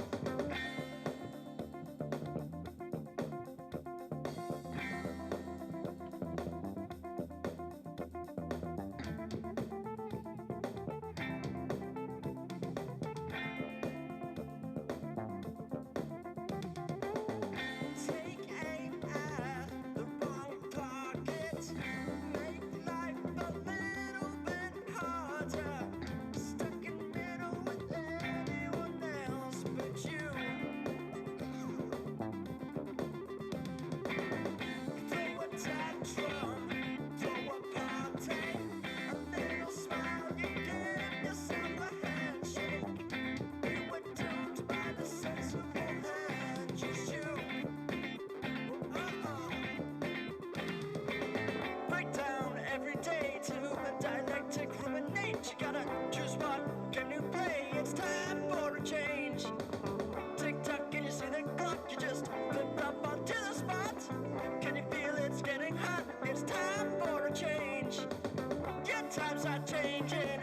Take aim at the wrong target. Make life a little bit harder. Stuck in the middle with anyone else but you. Throw a tantrum, throw a party. A little smile, you give yourself a handshake. We were doomed by the sense of your hand, just you. Break down every day to a dialectic ruminate. You gotta choose what game you play. It's time for a change. Tick tock and you see the clock. You just flip up onto the spot. Can you feel it's getting hot? It's time for a change. Yeah, times are changing.